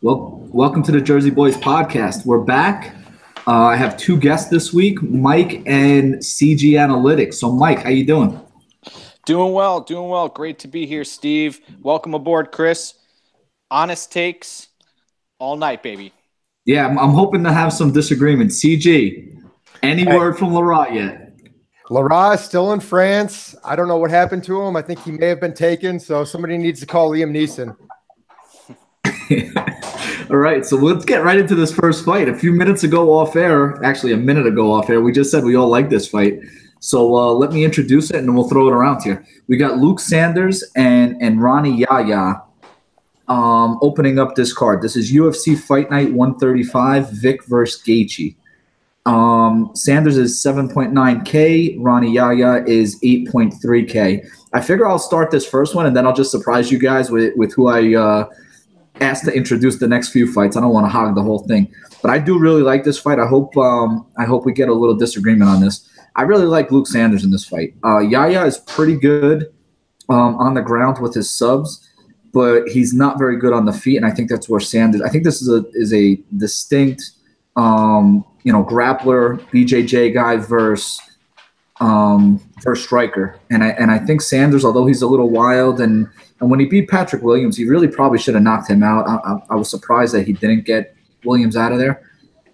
Well, welcome to the Jersey Boys podcast. We're back. I have two guests this week, Mike and CG Analytics. So, Mike, how you doing? Doing well. Great to be here, Steve. Welcome aboard, Chris. Honest takes all night, baby. Yeah, I'm hoping to have some disagreement. CG, any word from Laurent yet? Laurent is still in France. I don't know what happened to him. I think he may have been taken, so somebody needs to call Liam Neeson. All right, so let's get right into this first fight. A few minutes ago off air, actually a minute ago off air, we just said we all like this fight. So let me introduce it, and then we'll throw it around here. We got Luke Sanders and Ronnie Yahya opening up this card. This is UFC Fight Night 135, Vick versus Gaethje. Sanders is 7.9K. Ronnie Yahya is 8.3K. I figure I'll start this first one, and then I'll just surprise you guys with who I asked to introduce the next few fights. I don't want to hog the whole thing, but I do really like this fight. I hope we get a little disagreement on this. I really like Luke Sanders in this fight. Yahya is pretty good on the ground with his subs, but he's not very good on the feet, and I think that's where Sanders. I think this is a distinct, grappler BJJ guy versus striker, and I think Sanders, although he's a little wild, and when he beat Patrick Williams, he really probably should have knocked him out. I was surprised that he didn't get Williams out of there.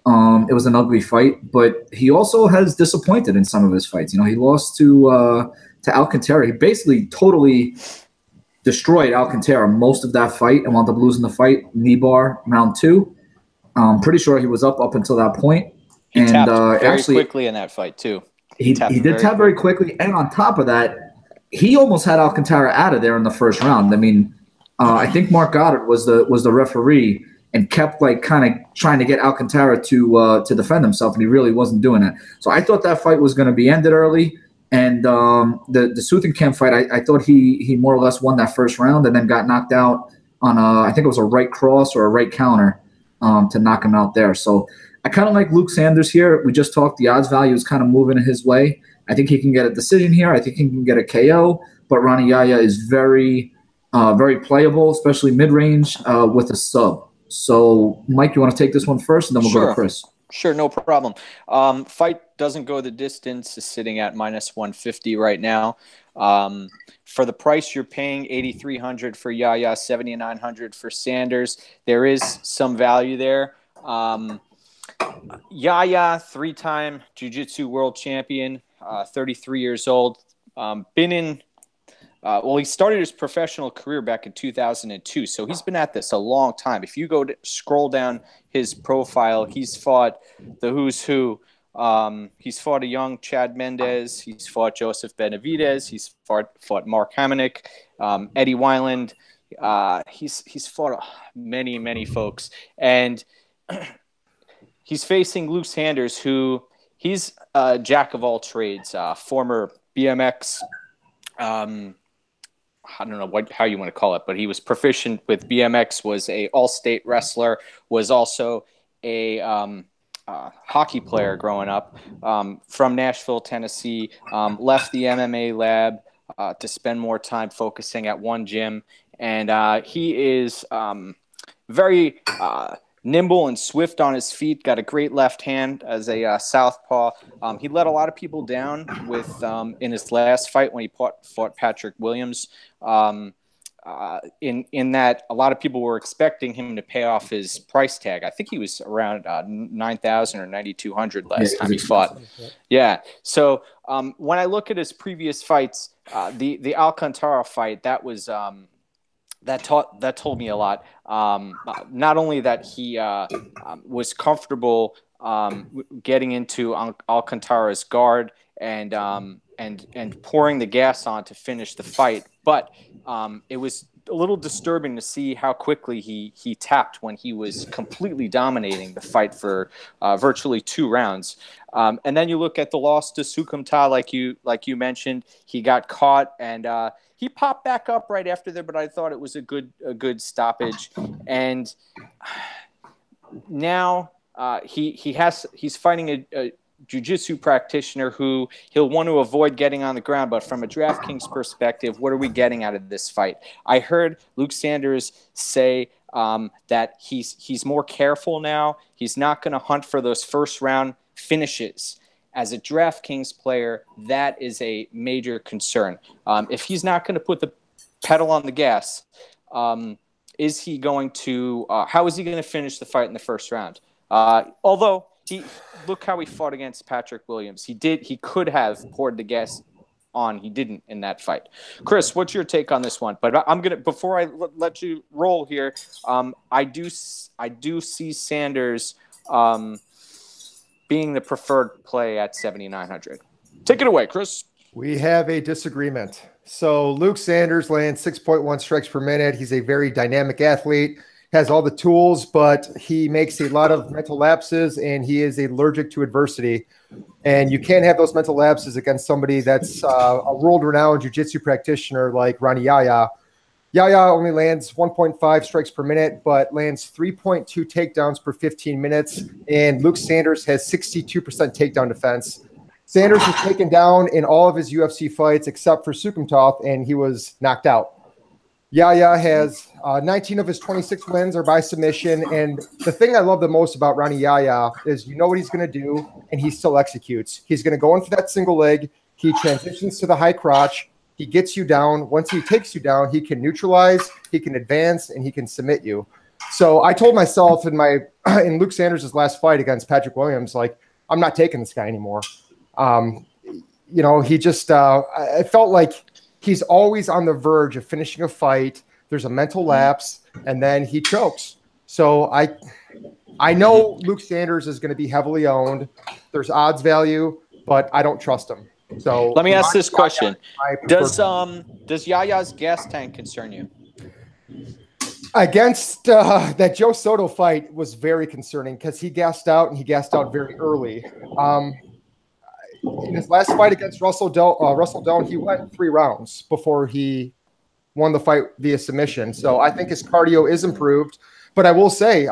It was an ugly fight, but he also has disappointed in some of his fights. He lost to Alcantara. He basically totally destroyed Alcantara most of that fight and wound up losing the fight. Knee bar round 2. I'm pretty sure he was up until that point. He tapped very quickly in that fight too. He did tap very quickly, and on top of that, he almost had Alcantara out of there in the first round. I mean, I think Mark Goddard was the referee and kept kind of trying to get Alcantara to defend himself, and he really wasn't doing it. So I thought that fight was going to be ended early. And the Suthenkamp fight, I thought he more or less won that first round and then got knocked out on I think it was a right cross or a right counter to knock him out there. So I kind of like Luke Sanders here. We just talked. The odds value is kind of moving his way. I think he can get a decision here. I think he can get a KO. But Ronnie Yahya is very, very playable, especially mid-range with a sub. So, Mike, you want to take this one first, and then we'll go to Chris. Sure, no problem. Fight doesn't go the distance. Is sitting at -150 right now. For the price you're paying, $8,300 for Yahya, $7,900 for Sanders. There is some value there. Yahya, 3-time Jiu-Jitsu world champion, 33 years old. He started his professional career back in 2002, so he's been at this a long time. If you scroll down his profile, he's fought the who's who. He's fought a young Chad Mendez. He's fought Joseph Benavidez. He's fought Mark Hamonic, Eddie Wineland. He's fought many folks, and he's facing Luke Sanders, who he's a jack of all trades, former BMX. I don't know how you want to call it, but he was proficient with BMX, was a all-state wrestler, was also a hockey player growing up, from Nashville, Tennessee, left the MMA lab to spend more time focusing at one gym. And he is very nimble and swift on his feet, got a great left hand as a southpaw. He let a lot of people down in his last fight when he fought Patrick Williams. In that a lot of people were expecting him to pay off his price tag. I think he was around $9,000 or $9,200 last time he fought. Yeah. So when I look at his previous fights, the Alcantara fight, that was that told me a lot. Not only that he was comfortable getting into Alcantara's guard and pouring the gas on to finish the fight, but it was a little disturbing to see how quickly he tapped when he was completely dominating the fight for virtually 2 rounds. And then you look at the loss to Sukumta, like you mentioned, he got caught and he popped back up right after there, but I thought it was a good stoppage. And now he's fighting jiu-jitsu practitioner who he'll want to avoid getting on the ground. But from a DraftKings perspective, what are we getting out of this fight? I heard Luke Sanders say that he's more careful now. He's not going to hunt for those first-round finishes. As a DraftKings player, that is a major concern. If he's not going to put the pedal on the gas, is he going to how is he going to finish the fight in the first round? Although look how he fought against Patrick Williams. He could have poured the gas on. He didn't in that fight. Chris, what's your take on this one? But I'm gonna, before I let you roll here, I do see Sanders being the preferred play at 7,900. Take it away, Chris. We have a disagreement. So Luke Sanders lands 6.1 strikes per minute. He's a very dynamic athlete, has all the tools, but he makes a lot of mental lapses, and he is allergic to adversity. And you can't have those mental lapses against somebody that's a world-renowned jiu-jitsu practitioner like Ronnie Yahya. Yahya only lands 1.5 strikes per minute, but lands 3.2 takedowns per 15 minutes. And Luke Sanders has 62% takedown defense. Sanders was taken down in all of his UFC fights except for Sukumtov, and he was knocked out. Yahya has 19 of his 26 wins are by submission. And the thing I love the most about Ronnie Yahya is you know what he's going to do, and he still executes. He's going to go in for that single leg. He transitions to the high crotch. He gets you down. Once he takes you down, he can neutralize, he can advance, and he can submit you. So I told myself in Luke Sanders' last fight against Patrick Williams, like, I'm not taking this guy anymore. You know, he just I felt like he's always on the verge of finishing a fight. There's a mental lapse, and then he chokes. So I know Luke Sanders is going to be heavily owned. There's odds value, but I don't trust him. So let me ask this question: Does Yahya's gas tank concern you? Against that Joe Soto fight was very concerning because he gassed out, and he gassed out very early. In his last fight against Russell Doan, he went 3 rounds before he won the fight via submission. So I think his cardio is improved. But I will say,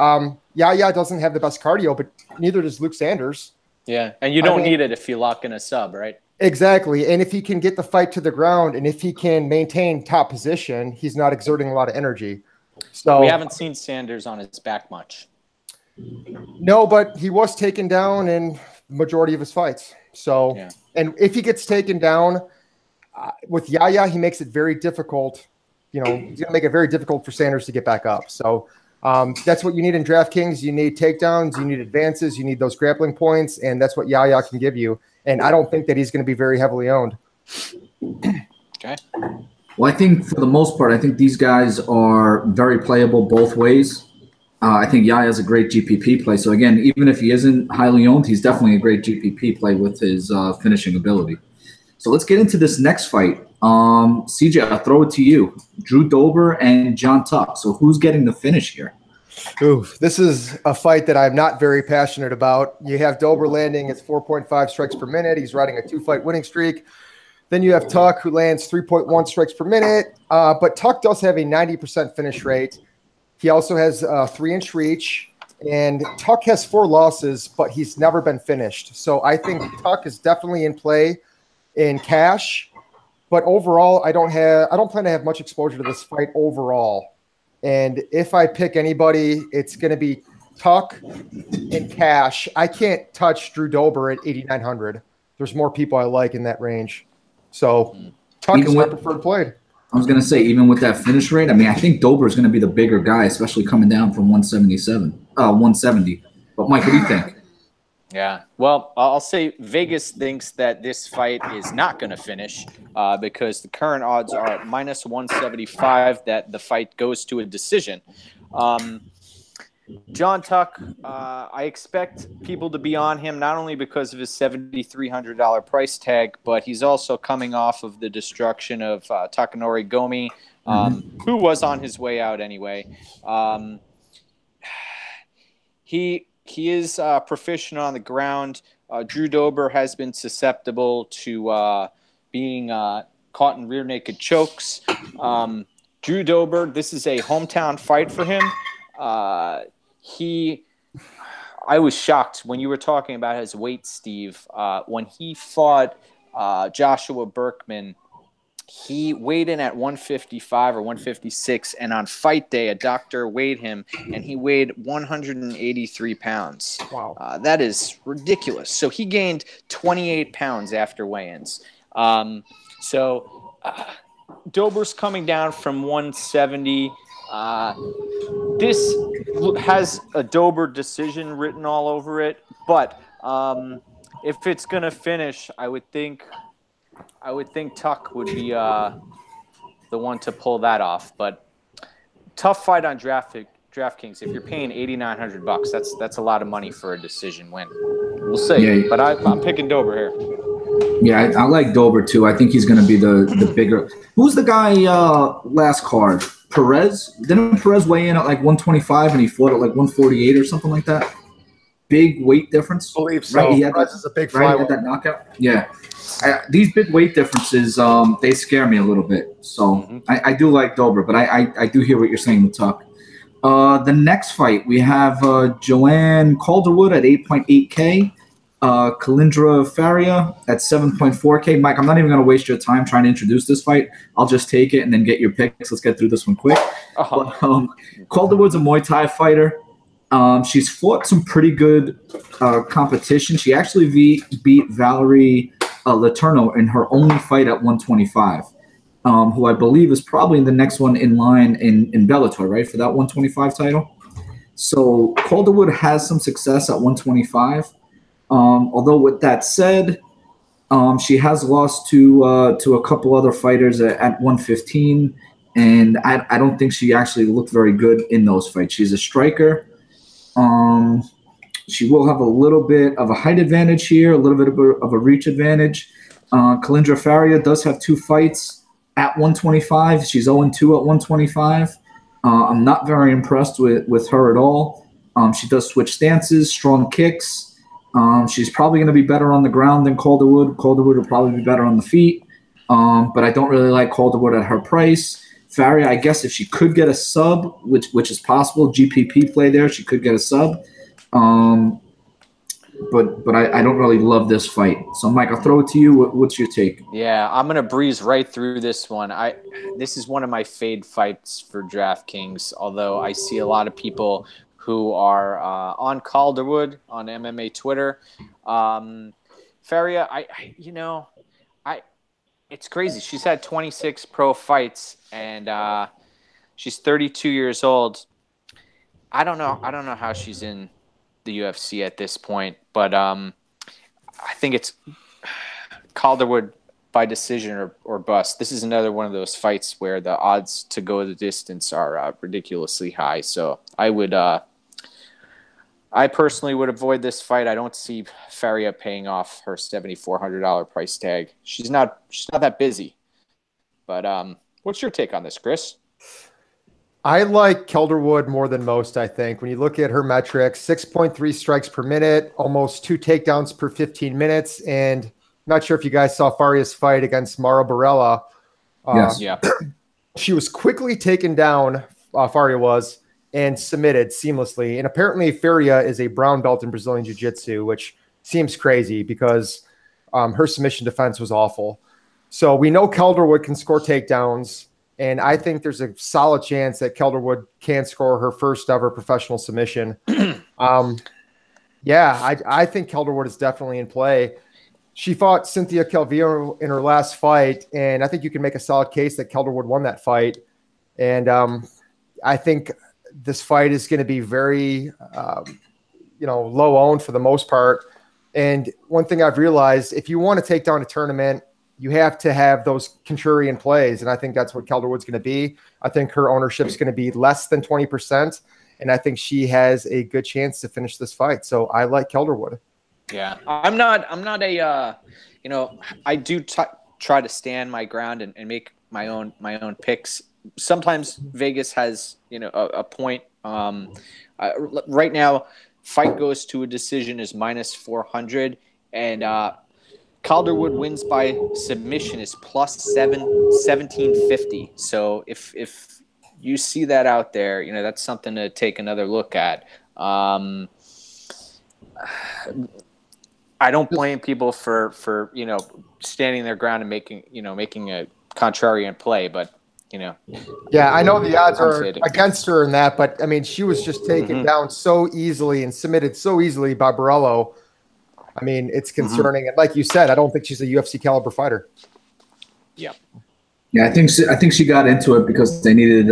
Yahya doesn't have the best cardio, but neither does Luke Sanders. Yeah, and you don't need it if you lock in a sub, right? Exactly. And if he can get the fight to the ground, and if he can maintain top position, he's not exerting a lot of energy. So we haven't seen Sanders on his back much. No, but he was taken down in majority of his fights. So, yeah. And if he gets taken down with Yahya, he makes it very difficult. You know, he's going to make it very difficult for Sanders to get back up. So that's what you need in DraftKings. You need takedowns, you need advances, you need those grappling points, and that's what Yahya can give you. And I don't think that he's going to be very heavily owned. Okay. Well, I think for the most part, I think these guys are very playable both ways. I think Yahya is a great GPP play. So again, even if he isn't highly owned, he's definitely a great GPP play with his finishing ability. So let's get into this next fight. CJ, I'll throw it to you. Drew Dober and John Tuck. So who's getting the finish here? Ooh, this is a fight that I'm not very passionate about. You have Dober landing at 4.5 strikes per minute. He's riding a 2-fight winning streak. Then you have Tuck, who lands 3.1 strikes per minute. But Tuck does have a 90% finish rate. He also has a 3-inch reach. And Tuck has 4 losses, but he's never been finished. So I think Tuck is definitely in play in cash. But overall, I don't plan to have much exposure to this fight overall. And if I pick anybody, it's going to be Tuck in cash. I can't touch Drew Dober at 8,900. There's more people I like in that range. So Tuck is my preferred play. I was going to say, even with that finish rate, I mean, I think Dober is going to be the bigger guy, especially coming down from 170. But Mike, what do you think? Yeah, well, I'll say Vegas thinks that this fight is not going to finish because the current odds are minus 175 that the fight goes to a decision. John Tuck, I expect people to be on him not only because of his $7,300 price tag, but he's also coming off of the destruction of Takanori Gomi, who was on his way out anyway. He is proficient on the ground. Drew Dober has been susceptible to being caught in rear naked chokes. Drew Dober, this is a hometown fight for him. I was shocked when you were talking about his weight, Steve. When he fought Joshua Berkman, he weighed in at 155 or 156, and on fight day, a doctor weighed him, and he weighed 183 pounds. Wow. That is ridiculous. So he gained 28 pounds after weigh-ins. Dober's coming down from 170. This has a Dober decision written all over it, but if it's going to finish, I would think Tuck would be the one to pull that off. But tough fight on DraftKings. If you're paying $8,900, that's a lot of money for a decision win. We'll see. Yeah. But I'm picking Dober here. Yeah, I like Dober too. I think he's going to be the bigger. Who's the guy last card? Perez? Didn't Perez weigh in at like 125 and he fought at like 148 or something like that? Big weight difference. I believe so. Right? He had Perez is a big right? He had that knockout. Yeah. These big weight differences, they scare me a little bit. So I do like Dober, but I do hear what you're saying with Tuck. The next fight, we have Joanne Calderwood at 8.8K. Kalindra Faria at 7.4K. Mike, I'm not even going to waste your time trying to introduce this fight. I'll just take it and then get your picks. Let's get through this one quick. Calderwood's a Muay Thai fighter. She's fought some pretty good competition. She actually beat Valerie Letourneau in her only fight at 125, who I believe is probably the next one in line in Bellator, right, for that 125 title. So Calderwood has some success at 125. Although with that said, she has lost to a couple other fighters at 115, and I don't think she actually looked very good in those fights. She's a striker. She will have a little bit of a height advantage here, a little bit of a reach advantage. Kalindra Faria does have 2 fights at 125. She's 0-2 at 125. I'm not very impressed with her at all. She does switch stances, strong kicks. She's probably going to be better on the ground than Calderwood. Calderwood will probably be better on the feet. But I don't really like Calderwood at her price. Faria, I guess if she could get a sub, which is possible, GPP play there, she could get a sub. But I don't really love this fight. So, Mike, I'll throw it to you. What's your take? Yeah, I'm going to breeze right through this one. This is one of my fade fights for DraftKings, although I see a lot of people who are on Calderwood on MMA Twitter. Faria, it's crazy. She's had 26 pro fights, and she's 32 years old. I don't know how she's in the UFC at this point, but I think it's Calderwood by decision or bust. This is another one of those fights where the odds to go the distance are ridiculously high. So I personally would avoid this fight. I don't see Faria paying off her $7,400 price tag. She's not that busy. But what's your take on this, Chris? I like Calderwood more than most, I think. When you look at her metrics, 6.3 strikes per minute, almost 2 takedowns per 15 minutes. And I'm not sure if you guys saw Faria's fight against Mara Barella. Yes. Yeah. She was quickly taken down, Faria was, and submitted seamlessly. And apparently Faria is a brown belt in Brazilian Jiu-Jitsu, which seems crazy because her submission defense was awful. So we know Calderwood can score takedowns, and I think there's a solid chance that Calderwood can score her first ever professional submission. I think Calderwood is definitely in play. She fought Cynthia Calvillo in her last fight, and I think you can make a solid case that Calderwood won that fight. And I think this fight is going to be very, low owned for the most part. And one thing I've realized, if you want to take down a tournament, you have to have those contrarian plays. And I think that's what Calderwood's going to be. I think her ownership is going to be less than 20%. And I think she has a good chance to finish this fight. So I like Calderwood. Yeah, I'm not a, I do try to stand my ground and make my own picks. Sometimes Vegas has, a point. Right now, fight goes to a decision is -400, and Calderwood wins by submission is +1750. So if you see that out there, that's something to take another look at. I don't blame people for standing their ground and making a contrarian play, but Yeah, I know the odds are against her in that, but I mean, she was just taken down so easily and submitted so easily by Barberena. I mean, it's concerning. And like you said, I don't think she's a UFC caliber fighter. Yeah. Yeah, I think she got into it because they needed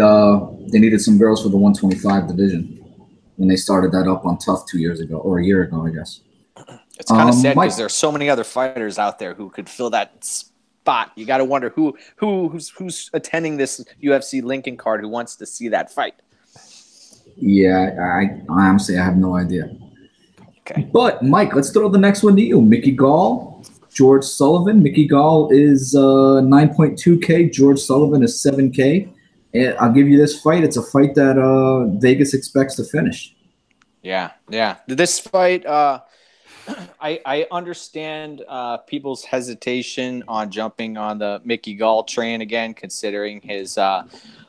some girls for the 125 division when they started that up on Tough 2 years ago or a year ago, I guess. It's kind of sad because there's so many other fighters out there who could fill that spot. You got to wonder who's attending this UFC Lincoln card who wants to see that fight. Yeah, I honestly have no idea. Okay, but Mike, let's throw the next one to you. Mickey Gall, George Sullivan. Mickey Gall is 9.2K. George Sullivan is 7K. And I'll give you this fight. It's a fight that Vegas expects to finish. Yeah. This fight. I understand people's hesitation on jumping on the Mickey Gall train again, considering his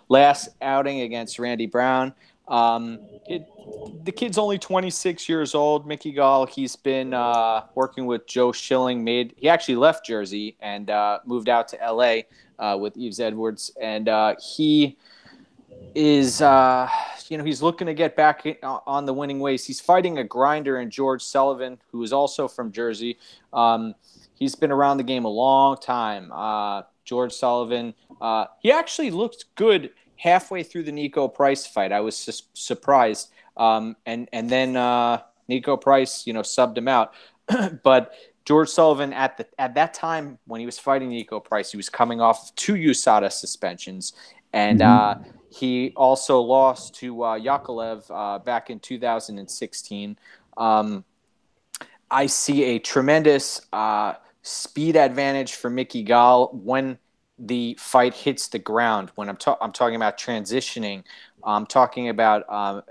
last outing against Randy Brown. The kid's only 26 years old, Mickey Gall. He's been working with Joe Schilling. He actually left Jersey and moved out to L.A. With Yves Edwards, and he is he's looking to get back on the winning ways. He's fighting a grinder in George Sullivan, who is also from Jersey. He's been around the game a long time. George Sullivan, he actually looked good halfway through the Nico Price fight. I was surprised. And then Nico Price, subbed him out. But George Sullivan at that time when he was fighting Nico Price, he was coming off 2 USADA suspensions, and he also lost to Yakovlev back in 2016. I see a tremendous speed advantage for Mickey Gall when the fight hits the ground. When I'm talking about transitioning, I'm talking about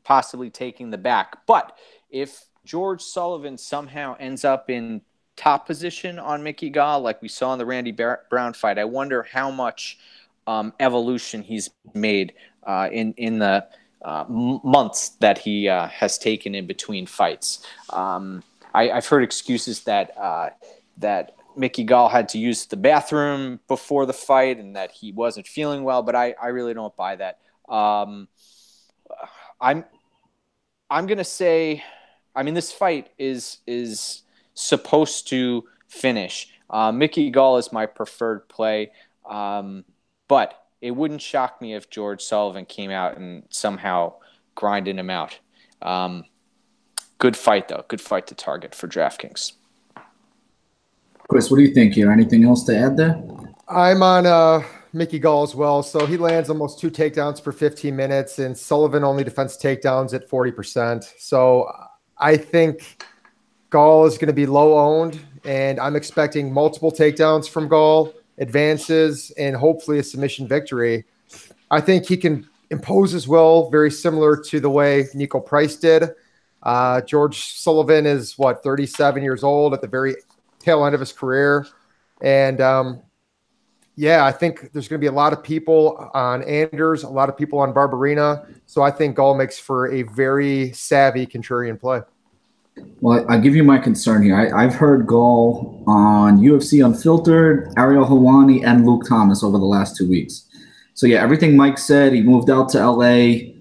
possibly taking the back. But if George Sullivan somehow ends up in top position on Mickey Gall, like we saw in the Randy Brown fight, I wonder how much evolution he's made in the months that he has taken in between fights. I've heard excuses that Mickey Gall had to use the bathroom before the fight and that he wasn't feeling well, but I really don't buy that. I'm gonna say, this fight is supposed to finish. Mickey Gall is my preferred play, but it wouldn't shock me if George Sullivan came out and somehow grinded him out. Good fight, though. Good fight to target for DraftKings. Chris, what do you think here? Anything else to add there? I'm on Mickey Gall as well. So he lands almost 2 takedowns per 15 minutes, and Sullivan only defends takedowns at 40%. So I think Gall is going to be low owned, and I'm expecting multiple takedowns from Gall, advances, and hopefully a submission victory. I think he can impose his will, very similar to the way Nico Price did. George Sullivan is 37 years old at the very tail end of his career. And I think there's going to be a lot of people on Anders, a lot of people on Barberena. So I think Gall makes for a very savvy contrarian play. Well, I'll give you my concern here. I've heard Gall on UFC Unfiltered, Ariel Helwani, and Luke Thomas over the last 2 weeks. So, yeah, everything Mike said, he moved out to L.A.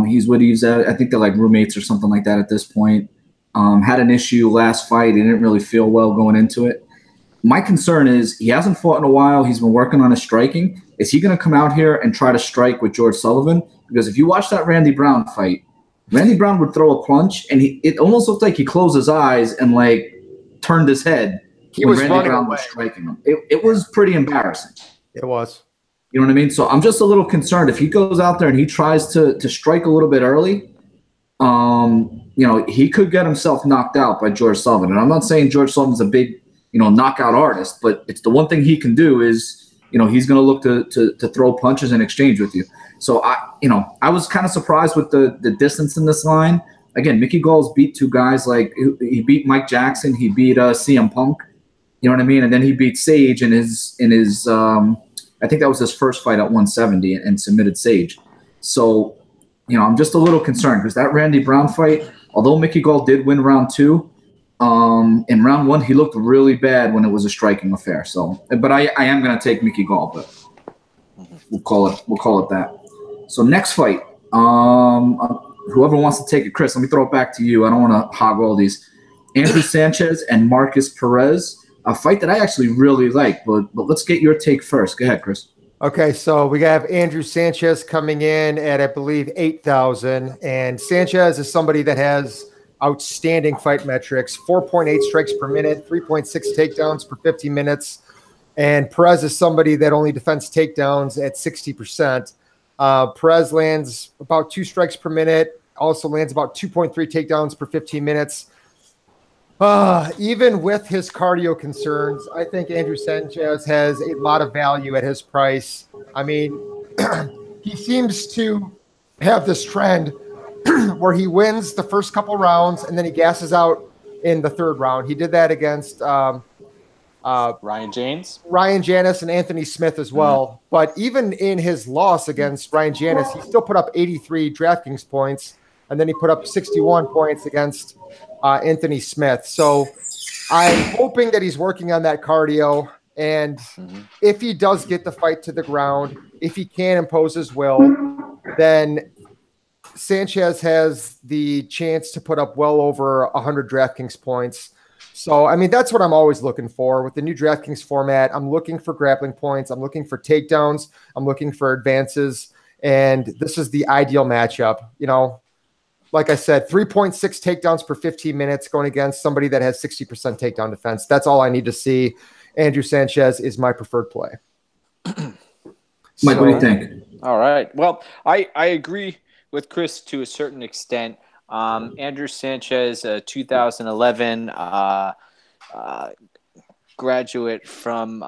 He's with Yves. I think they're like roommates or something like that at this point. Had an issue last fight. He didn't really feel well going into it. My concern is he hasn't fought in a while. He's been working on his striking. Is he going to come out here and try to strike with George Sullivan? Because if you watch that Randy Brown fight, Randy Brown would throw a punch, and it almost looked like he closed his eyes and turned his head when Randy Brown was striking him. It was pretty embarrassing. It was. You know what I mean? So I'm just a little concerned if he goes out there and he tries to strike a little bit early. He could get himself knocked out by George Sullivan. And I'm not saying George Sullivan's a big, knockout artist, but it's the one thing he can do is, he's going to look to throw punches in exchange with you. So I was kind of surprised with the distance in this line. Again, Mickey Gall's beat 2 guys he beat Mike Jackson, he beat CM Punk, you know what I mean, and then he beat Sage in his I think that was his first fight at 170 and submitted Sage. So I'm just a little concerned because that Randy Brown fight, although Mickey Gall did win round 2, in round 1 he looked really bad when it was a striking affair. So, but I am going to take Mickey Gall, but we'll call it that. So next fight, whoever wants to take it, Chris, let me throw it back to you. I don't want to hog all these. Andrew Sanchez and Marcus Perez, a fight that I actually really like, but let's get your take first. Go ahead, Chris. Okay, so we have Andrew Sanchez coming in at, I believe, 8,000, and Sanchez is somebody that has outstanding fight metrics: 4.8 strikes per minute, 3.6 takedowns per 50 minutes, and Perez is somebody that only defends takedowns at 60%. Perez lands about 2 strikes per minute, also lands about 2.3 takedowns per 15 minutes. Even with his cardio concerns, I think Andrew Sanchez has a lot of value at his price. I mean, he seems to have this trend where he wins the first couple rounds and then he gasses out in the 3rd round. He did that against Ryan Janis and Anthony Smith as well. But even in his loss against Ryan Janis, he still put up 83 Draftkings points, and then he put up 61 points against Anthony Smith. So I'm hoping that he's working on that cardio. And if he does get the fight to the ground, if he can impose his will, then Sanchez has the chance to put up well over 100 Draftkings points. So, I mean, that's what I'm always looking for with the new Draftkings format. I'm looking for grappling points. I'm looking for takedowns. I'm looking for advances. And this is the ideal matchup. Like I said, 3.6 takedowns per 15 minutes going against somebody that has 60% takedown defense. That's all I need to see. Andrew Sanchez is my preferred play. Mike, what do you think? All right. Well, I agree with Chris to a certain extent. Andrew Sanchez, 2011 graduate from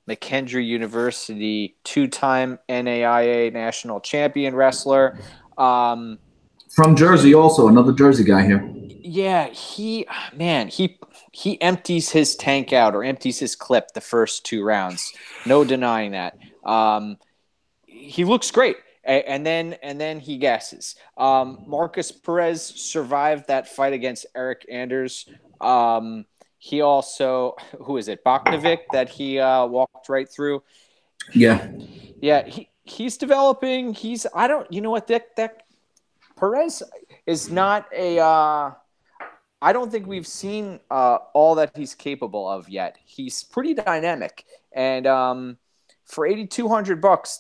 McKendree University, 2-time NAIA national champion wrestler. From Jersey also, another Jersey guy here. Yeah, he empties his tank out or empties his clip the first 2 rounds. No denying that. He looks great. And then he gasses. Marcus Perez survived that fight against Eric Anders. He also, who is it, Vick that he walked right through. Yeah. He's developing. That Perez is not a. I don't think we've seen all that he's capable of yet. He's pretty dynamic, and for $8,200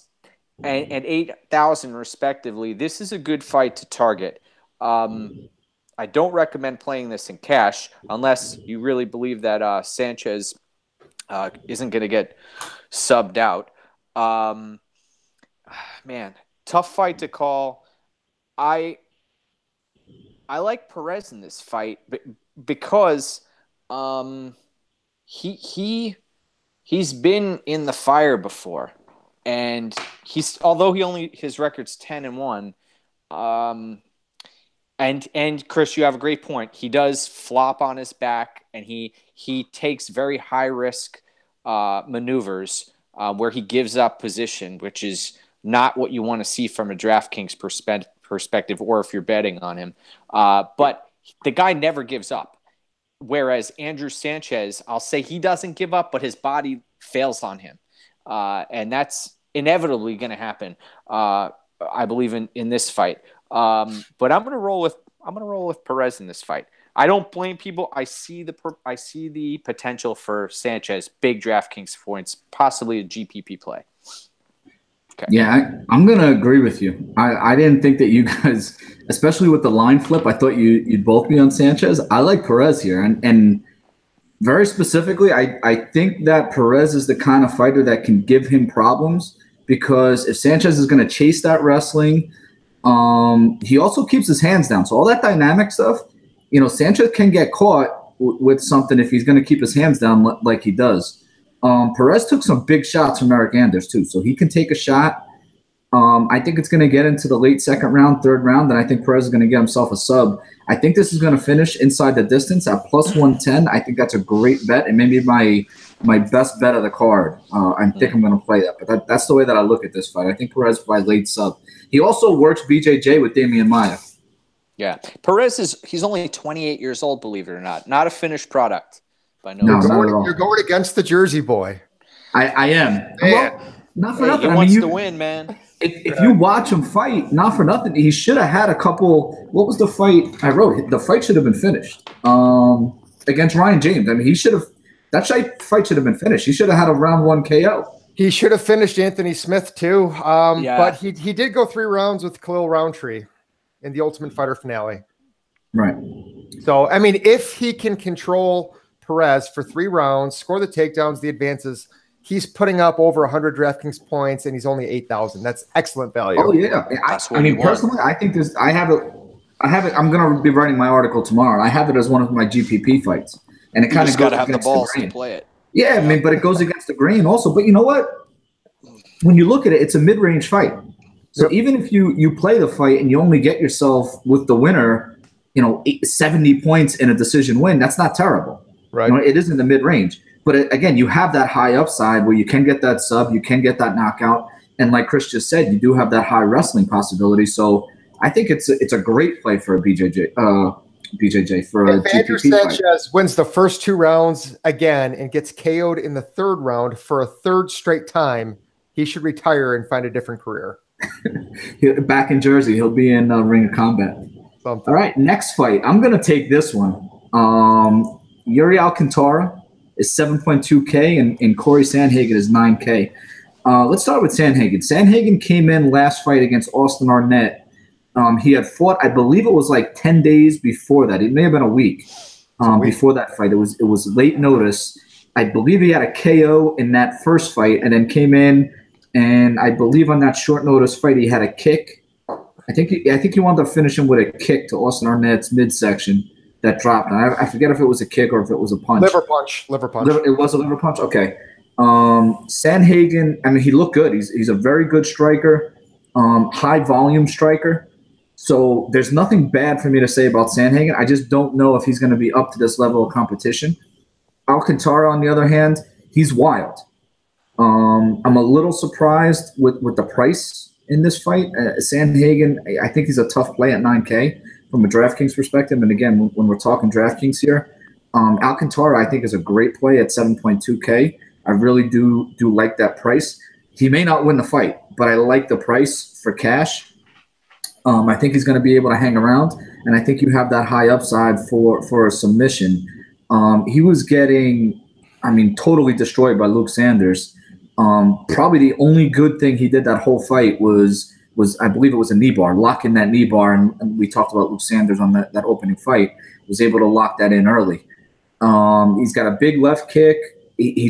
and 8,000 respectively, this is a good fight to target. I don't recommend playing this in cash unless you really believe that Sanchez isn't going to get subbed out. Man, tough fight to call. I like Perez in this fight because he's been in the fire before, and although his record's 10-1, and Chris, you have a great point. He does flop on his back, and he takes very high risk maneuvers where he gives up position, which is not what you want to see from a DraftKings perspective, or if you're betting on him. But the guy never gives up. Whereas Andrew Sanchez, I'll say he doesn't give up, but his body fails on him. And that's inevitably going to happen, I believe, in this fight. But I'm going to roll with Perez in this fight. I don't blame people. I see the potential for Sanchez, big DraftKings points, possibly a GPP play. Okay. Yeah, I'm going to agree with you. I didn't think that you guys, especially with the line flip, I thought you'd both be on Sanchez. I like Perez here. And very specifically, I think that Perez is the kind of fighter that can give him problems, because if Sanchez is going to chase that wrestling, he also keeps his hands down. So all that dynamic stuff, Sanchez can get caught with something if he's going to keep his hands down like he does. Perez took some big shots from Eric Anders too, so he can take a shot. I think it's going to get into the late second round, third round, and I think Perez is going to get himself a sub. I think this is going to finish inside the distance at plus 110. I think that's a great bet, and maybe my best bet of the card. I think I'm going to play that, but that's the way that I look at this fight. I think Perez by late sub. He also works BJJ with Damian Maia. Yeah, Perez he's only 28 years old, believe it or not a finished product by no means. You're going against the Jersey boy. I am. Well, not for nothing. He wants to win, man. If you watch him fight, not for nothing, he should have had a couple. What was the fight I wrote? The fight should have been finished against Ryan James. I mean, he should have. That fight should have been finished. He should have had a round 1 KO. He should have finished Anthony Smith too. But he did go 3 rounds with Khalil Roundtree in the Ultimate Fighter finale. Right. So, I mean, if he can control Perez for 3 rounds, score the takedowns, the advances, he's putting up over 100 DraftKings points, and he's only 8,000. That's excellent value. Oh yeah. I mean, personally, I think this. I have it. I'm going to be writing my article tomorrow. I have it as one of my GPP fights, and it kind of got to have the balls to play it. Yeah, I mean, but it goes against the grain also. But you know what? When you look at it, it's a mid-range fight. So even if you play the fight and you only get yourself with the winner, 70 points in a decision win, that's not terrible. Right. It is in the mid-range. But again, you have that high upside where you can get that sub, you can get that knockout, and like Chris just said, you do have that high wrestling possibility. So I think it's a great play for a BJJ for a GPP Andrew Sanchez wins the first 2 rounds again and gets KO'd in the 3rd round for a 3rd straight time, he should retire and find a different career. Back in Jersey, he'll be in Ring of Combat. All right, next fight. I'm going to take this one. Yuri Alcantara is 7.2K and Corey Sandhagen is 9K. Let's start with Sandhagen. Sandhagen came in last fight against Austin Arnett. He had fought, I believe it was like 10 days before that. It may have been a week before that fight. It was late notice. I believe he had a KO in that first fight and then came in, and I believe on that short notice fight he had a kick. I think he wound up finishing with a kick to Austin Arnett's midsection that dropped. I forget if it was a kick or if it was a punch. Liver punch. It was a liver punch? Okay. Sandhagen, I mean, he looked good. He's a very good striker, high volume striker. So there's nothing bad for me to say about Sandhagen. I just don't know if he's going to be up to this level of competition. Alcantara, on the other hand, he's wild. I'm a little surprised with the price in this fight. Sandhagen, I think he's a tough play at 9K from a DraftKings perspective. And again, when we're talking DraftKings here, Alcantara, I think, is a great play at 7.2K. I really do like that price. He may not win the fight, but I like the price for cash. I think he's going to be able to hang around, and I think you have that high upside for a submission. He was getting, totally destroyed by Luke Sanders. Probably the only good thing he did that whole fight was I believe it was a knee bar, locking that knee bar, and we talked about Luke Sanders on that opening fight, was able to lock that in early. He's got a big left kick. He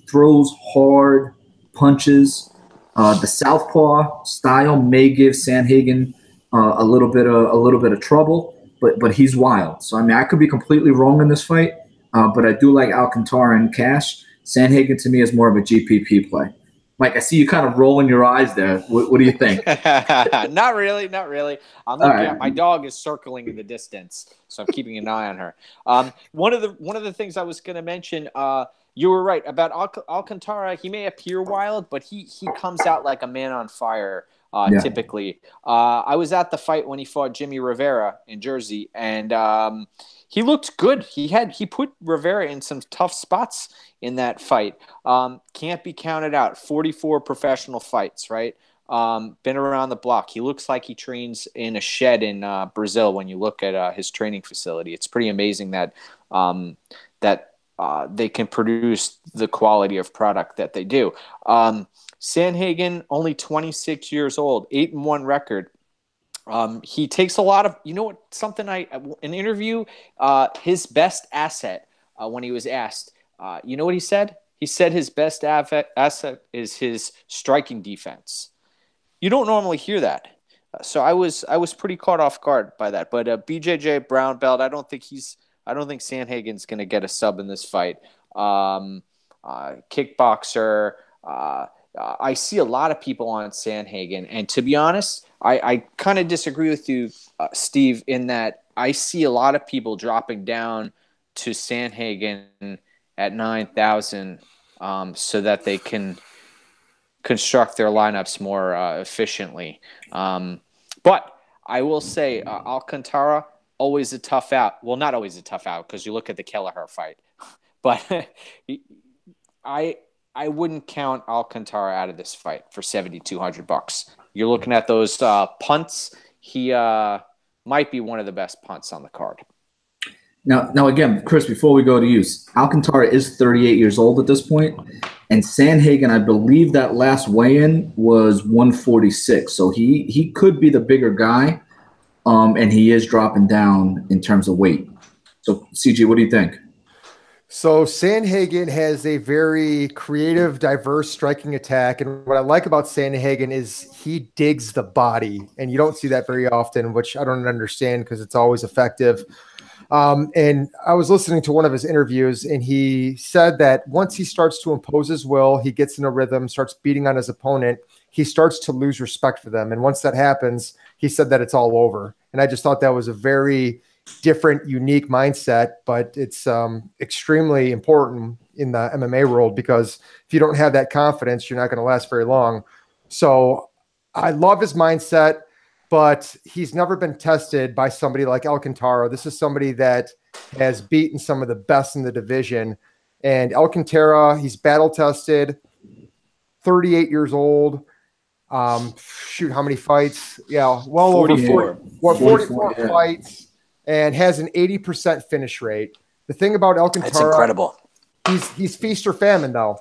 throws hard punches. The southpaw style may give Sandhagen a little bit of trouble, but he's wild. So I could be completely wrong in this fight, but I do like Alcantara in cash. Sandhagen to me is more of a GPP play. Mike, I see you kind of rolling your eyes there. What do you think? Not really. I'm looking at my dog is circling in the distance, so I'm keeping an eye on her. One of the things I was going to mention. You were right about Alcantara. He may appear wild, but he comes out like a man on fire. Typically, I was at the fight when he fought Jimmy Rivera in Jersey, and he looked good. He put Rivera in some tough spots in that fight. Can't be counted out. 44 professional fights, right? Been around the block. He looks like he trains in a shed in Brazil. When you look at his training facility, it's pretty amazing that they can produce the quality of product that they do. Sandhagen, only 26 years old, 8-1 record. He takes a lot of, an interview, his best asset, when he was asked, you know what he said? He said his best asset is his striking defense. You don't normally hear that. So I was pretty caught off guard by that. But BJJ brown belt, I don't think Sandhagen's going to get a sub in this fight. Kickboxer, I see a lot of people on Sandhagen, and to be honest, I kind of disagree with you, Steve, in that I see a lot of people dropping down to Sandhagen at 9,000 so that they can construct their lineups more efficiently. But I will say Alcantara, always a tough out. Well, not always a tough out because you look at the Kelleher fight. But I wouldn't count Alcantara out of this fight for $7,200. You're looking at those punts. He might be one of the best punts on the card. Now again, Chris, before we go to use, Alcantara is 38 years old at this point, and Sandhagen, I believe that last weigh-in was 146. So he could be the bigger guy, and he is dropping down in terms of weight. So, CG, what do you think? So Sandhagen has a very creative, diverse striking attack. And what I like about Sandhagen is he digs the body. And you don't see that very often, which I don't understand because it's always effective. And I was listening to one of his interviews, and he said that once he starts to impose his will, he gets in a rhythm, starts beating on his opponent, he starts to lose respect for them. And once that happens, he said that it's all over. And I just thought that was a very different, unique mindset, but it's extremely important in the MMA world because if you don't have that confidence, you're not going to last very long. So I love his mindset, but he's never been tested by somebody like Alcantara. This is somebody that has beaten some of the best in the division. And Alcantara, he's battle tested, 38 years old. Shoot, how many fights? Yeah, well 44. over 44 fights. And has an 80% finish rate. The thing about Alcantara, that's incredible. He's feast or famine, though.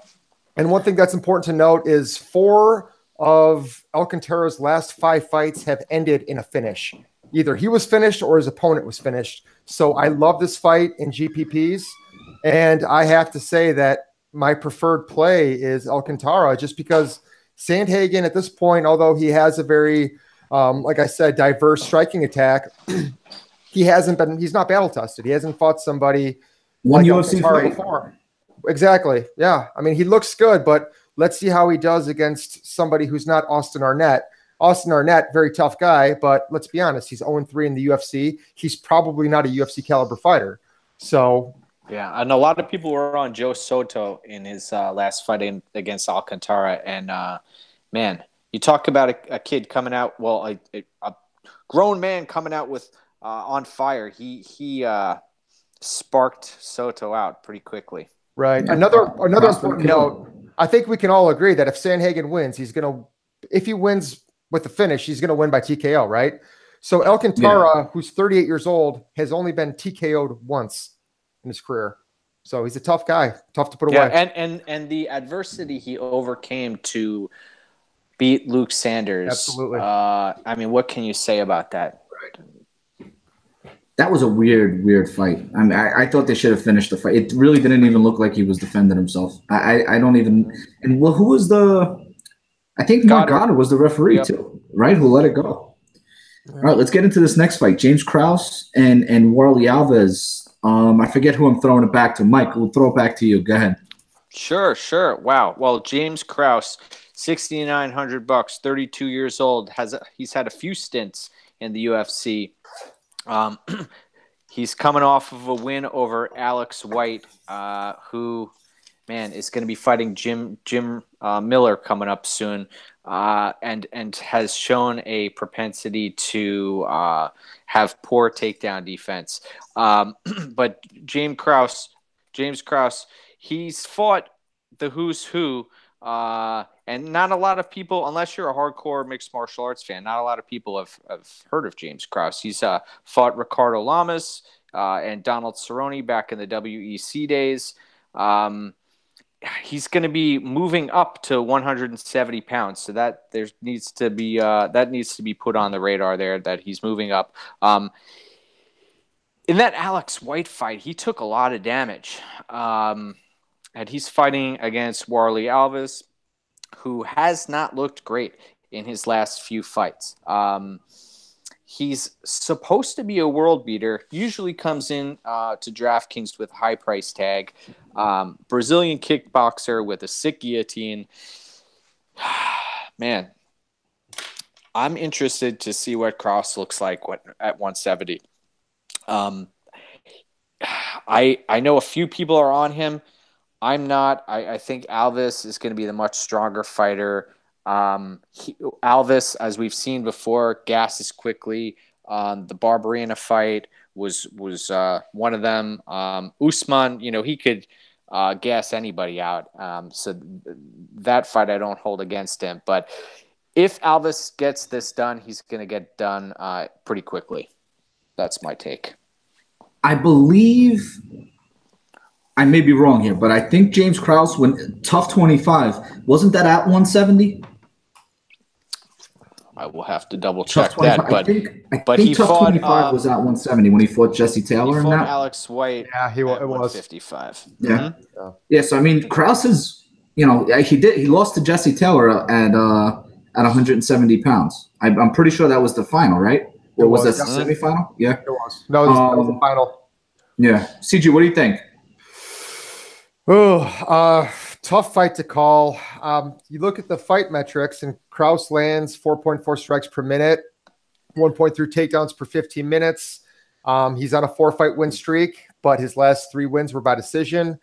And one thing that's important to note is 4 of Alcantara's last 5 fights have ended in a finish. Either he was finished or his opponent was finished. So I love this fight in GPPs. And I have to say that my preferred play is Alcantara just because Sandhagen at this point, although he has a very, like I said, diverse striking attack, he's not battle tested. He hasn't fought somebody one like UFC Alcantara fight before. Exactly. Yeah. I mean, he looks good, but let's see how he does against somebody who's not Austin Arnett. Austin Arnett, very tough guy, but let's be honest, he's 0-3 in the UFC. He's probably not a UFC caliber fighter. So yeah, and a lot of people were on Joe Soto in his last fight against Alcantara, and man, you talk about a kid coming out, well, a grown man coming out with on fire. He sparked Soto out pretty quickly. Right. Another important note. I think we can all agree that if Sandhagen wins, if he wins with the finish, he's gonna win by TKO, right? So Alcantara, who's 38 years old, has only been TKO'd once in his career. So he's a tough guy, tough to put away. And the adversity he overcame to beat Luke Sanders. Absolutely. I mean, what can you say about that? Right. That was a weird fight. I mean, I thought they should have finished the fight. It really didn't even look like he was defending himself. I don't even. And well, who was I think Moraga was the referee too, right? Who let it go. Yeah. All right, let's get into this next fight. James Krause and Warlley Alves. I forget who I'm throwing it back to. Mike, we'll throw it back to you. Go ahead. Sure. Wow. Well, James Krause, $6,900, 32 years old. He's had a few stints in the UFC. He's coming off of a win over Alex White, who, man, is going to be fighting Jim Miller coming up soon, and has shown a propensity to have poor takedown defense. But James Krause, he's fought the who's who. And not a lot of people, unless you're a hardcore mixed martial arts fan, not a lot of people have heard of James Krause. He's fought Ricardo Lamas and Donald Cerrone back in the WEC days. He's going to be moving up to 170 pounds, so that needs to be put on the radar there that he's moving up. In that Alex White fight, he took a lot of damage, and he's fighting against Warlley Alves, who has not looked great in his last few fights. He's supposed to be a world beater, usually comes in to DraftKings with a high price tag. Brazilian kickboxer with a sick guillotine. Man, I'm interested to see what Krause looks like at 170. I know a few people are on him. I'm not. I think Alves is going to be the much stronger fighter. Alves, as we've seen before, gasses quickly. The Barberena fight was one of them. Usman, he could gas anybody out. So that fight I don't hold against him. But if Alves gets this done, he's going to get done pretty quickly. That's my take. I believe, I may be wrong here, but I think James Krause, when Tough 25, wasn't that at 170? I will have to double check that, but he Tough 25 was at 170 when he fought Jesse Taylor. He fought Alex White. Yeah, it was 155. Yeah, yeah. So I mean, Krause is, he lost to Jesse Taylor at 170 pounds. I'm pretty sure that was the final, right? Or was that the semifinal? Yeah, it was. No, that was the final. Yeah, CG, what do you think? Oh, tough fight to call. You look at the fight metrics, and Krause lands 4.4 strikes per minute, 1.3 takedowns per 15 minutes. He's on a 4-fight win streak, but his last 3 wins were by decision.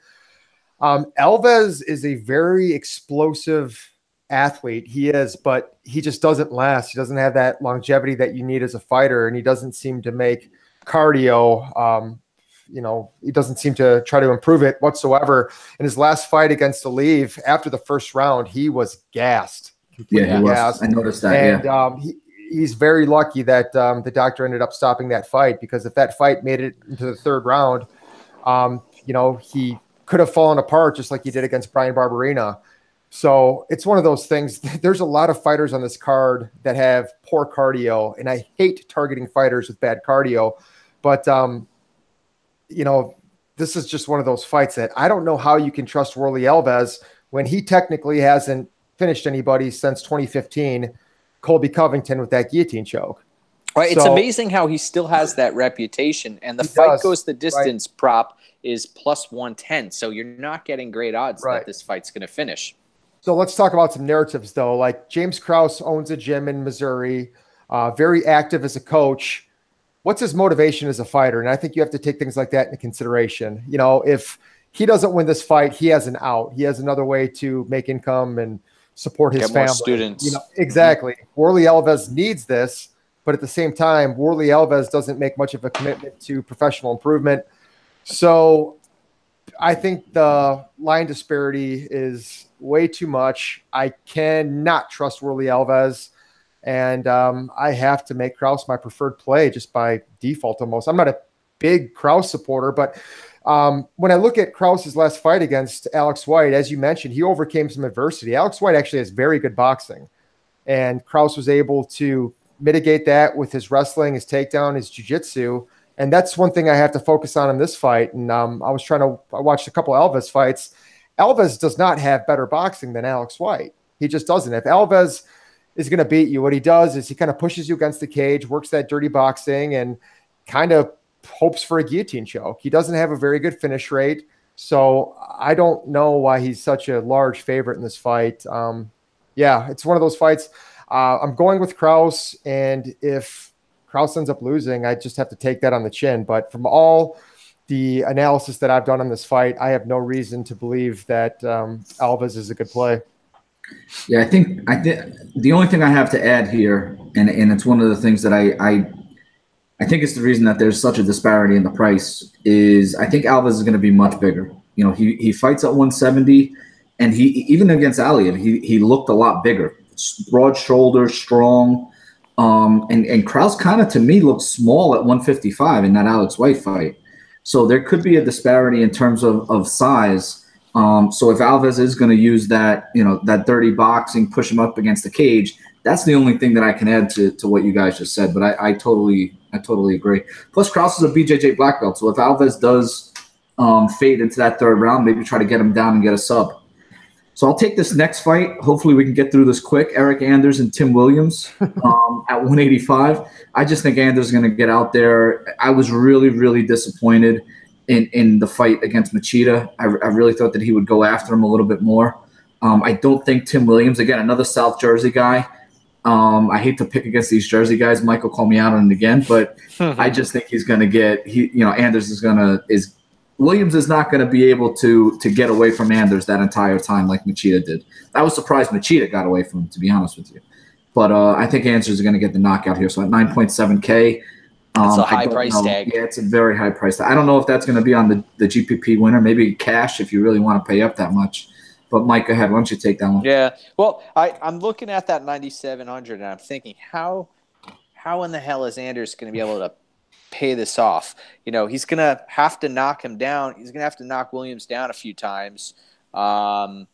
Alves is a very explosive athlete. He is, but he just doesn't last. He doesn't have that longevity that you need as a fighter, and he doesn't seem to make cardio. He doesn't seem to try to improve it whatsoever. In his last fight against Alves, after the first round, he was gassed. Yeah, he was. I noticed that. And he's very lucky that the doctor ended up stopping that fight, because if that fight made it into the 3rd round, he could have fallen apart just like he did against Brian Barberena. So it's one of those things. There's a lot of fighters on this card that have poor cardio, and I hate targeting fighters with bad cardio. But, this is just one of those fights that I don't know how you can trust Warlley Alves when he technically hasn't finished anybody since 2015, Colby Covington with that guillotine choke. Right. It's amazing how he still has that reputation, and the fight goes the distance prop is plus 110. So you're not getting great odds that this fight's going to finish. So let's talk about some narratives, though. Like, James Krause owns a gym in Missouri, very active as a coach. What's his motivation as a fighter? And I think you have to take things like that into consideration. If he doesn't win this fight, he has an out. He has another way to make income and support his family. More students. Exactly. Warlley Alves needs this, but at the same time, Warlley Alves doesn't make much of a commitment to professional improvement. So I think the line disparity is way too much. I cannot trust Warlley Alves, and I have to make Krause my preferred play just by default almost. I'm not a big Krause supporter, but when I look at Krause's last fight against Alex White, as you mentioned, he overcame some adversity. Alex White actually has very good boxing, and Krause was able to mitigate that with his wrestling, his takedown, his jiu-jitsu. And that's one thing I have to focus on in this fight. And I watched a couple Alves fights. Alves does not have better boxing than Alex White. He just doesn't. If Alves is going to beat you, what he does is he kind of pushes you against the cage, works that dirty boxing, and kind of hopes for a guillotine choke. He doesn't have a very good finish rate. So I don't know why he's such a large favorite in this fight. It's one of those fights. I'm going with Krause, and if Krause ends up losing, I just have to take that on the chin. But from all the analysis that I've done on this fight, I have no reason to believe that Alves is a good play. Yeah, I think the only thing I have to add here, and it's one of the things that I think it's the reason that there's such a disparity in the price, is I think Alves is going to be much bigger. He fights at 170, and he even against Aliev, he looked a lot bigger. Broad shoulders, strong. And Krause kind of, to me, looks small at 155 in that Alex White fight. So there could be a disparity in terms of size. So if Alves is going to use that, that dirty boxing, push him up against the cage, that's the only thing that I can add to what you guys just said. But I totally agree. Plus, Krause is a BJJ black belt. So if Alves does fade into that 3rd round, maybe try to get him down and get a sub. So I'll take this next fight. Hopefully we can get through this quick. Eric Anders and Tim Williams at 185. I just think Anders is going to get out there. I was really, really disappointed in the fight against Machida. I really thought that he would go after him a little bit more. I don't think Tim Williams, again, another South Jersey guy. I hate to pick against these Jersey guys. Michael called me out on it again, but I just think he's going to get Anders Williams is not going to be able to get away from Anders that entire time like Machida did. I was surprised Machida got away from him, to be honest with you. But I think Anders is going to get the knockout here. So at 9.7K. It's a high price tag. Yeah, it's a very high price tag. I don't know if that's going to be on the GPP winner. Maybe cash if you really want to pay up that much. But Mike, go ahead. Why don't you take that one? Yeah. Well, I'm looking at that 9,700 and I'm thinking, how in the hell is Anders going to be able to pay this off? He's going to have to knock him down. He's going to have to knock Williams down a few times, and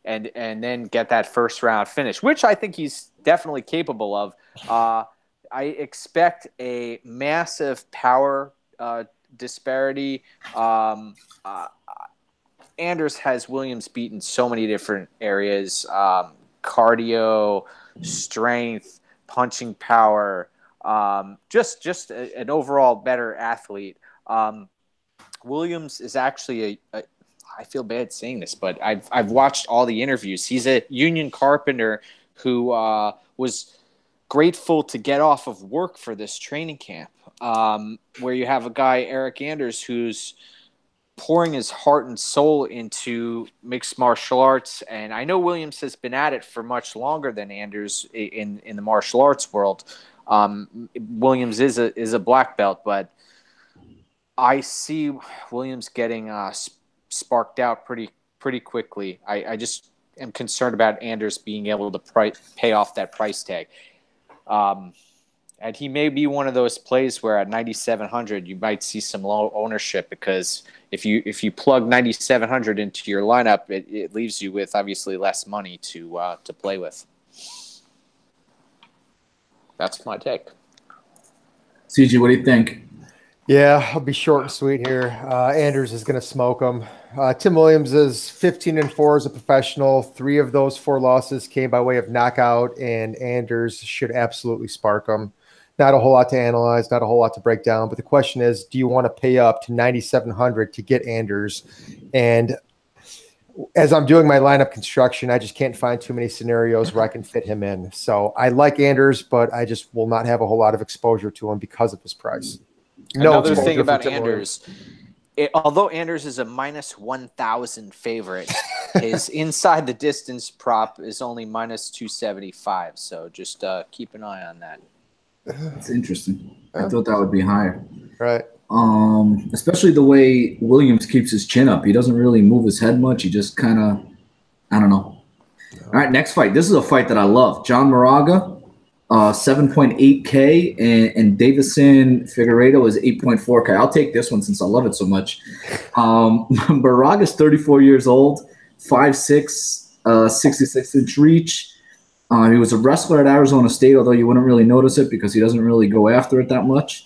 then get that first round finish, which I think he's definitely capable of. I expect a massive power disparity. Anders has Williams beaten so many different areas: cardio, strength, punching power. Just an overall better athlete. Williams is actually I feel bad saying this, but I've watched all the interviews. He's a union carpenter who was grateful to get off of work for this training camp, where you have a guy, Eric Anders, who's pouring his heart and soul into mixed martial arts. And I know Williams has been at it for much longer than Anders in the martial arts world. Williams is a black belt, but I see Williams getting sparked out pretty quickly. I just am concerned about Anders being able to pay off that price tag. And he may be one of those plays where at 9,700 you might see some low ownership, because if you plug 9,700 into your lineup, it leaves you with obviously less money to play with. That's my take. CG, what do you think? Yeah, I'll be short and sweet here. Anders is going to smoke him. Tim Williams is 15-4 as a professional. 3 of those 4 losses came by way of knockout, and Anders should absolutely spark him. Not a whole lot to analyze, not a whole lot to break down, but the question is, do you want to pay up to 9,700 to get Anders? And as I'm doing my lineup construction, I just can't find too many scenarios where I can fit him in. So I like Anders, but I just will not have a whole lot of exposure to him because of his price. Another thing about Anders, although Anders is a minus 1,000 favorite, his inside the distance prop is only minus 275. So just keep an eye on that. That's interesting. I thought that would be higher. Right. Especially the way Williams keeps his chin up. He doesn't really move his head much. He just kind of, I don't know. All right, next fight. This is a fight that I love. John Moraga, 7.8K, and Davison Figueiredo is 8.4K. I'll take this one since I love it so much. Moraga's 34 years old, 5'6", 66-inch reach. He was a wrestler at Arizona State, although you wouldn't really notice it because he doesn't really go after it that much.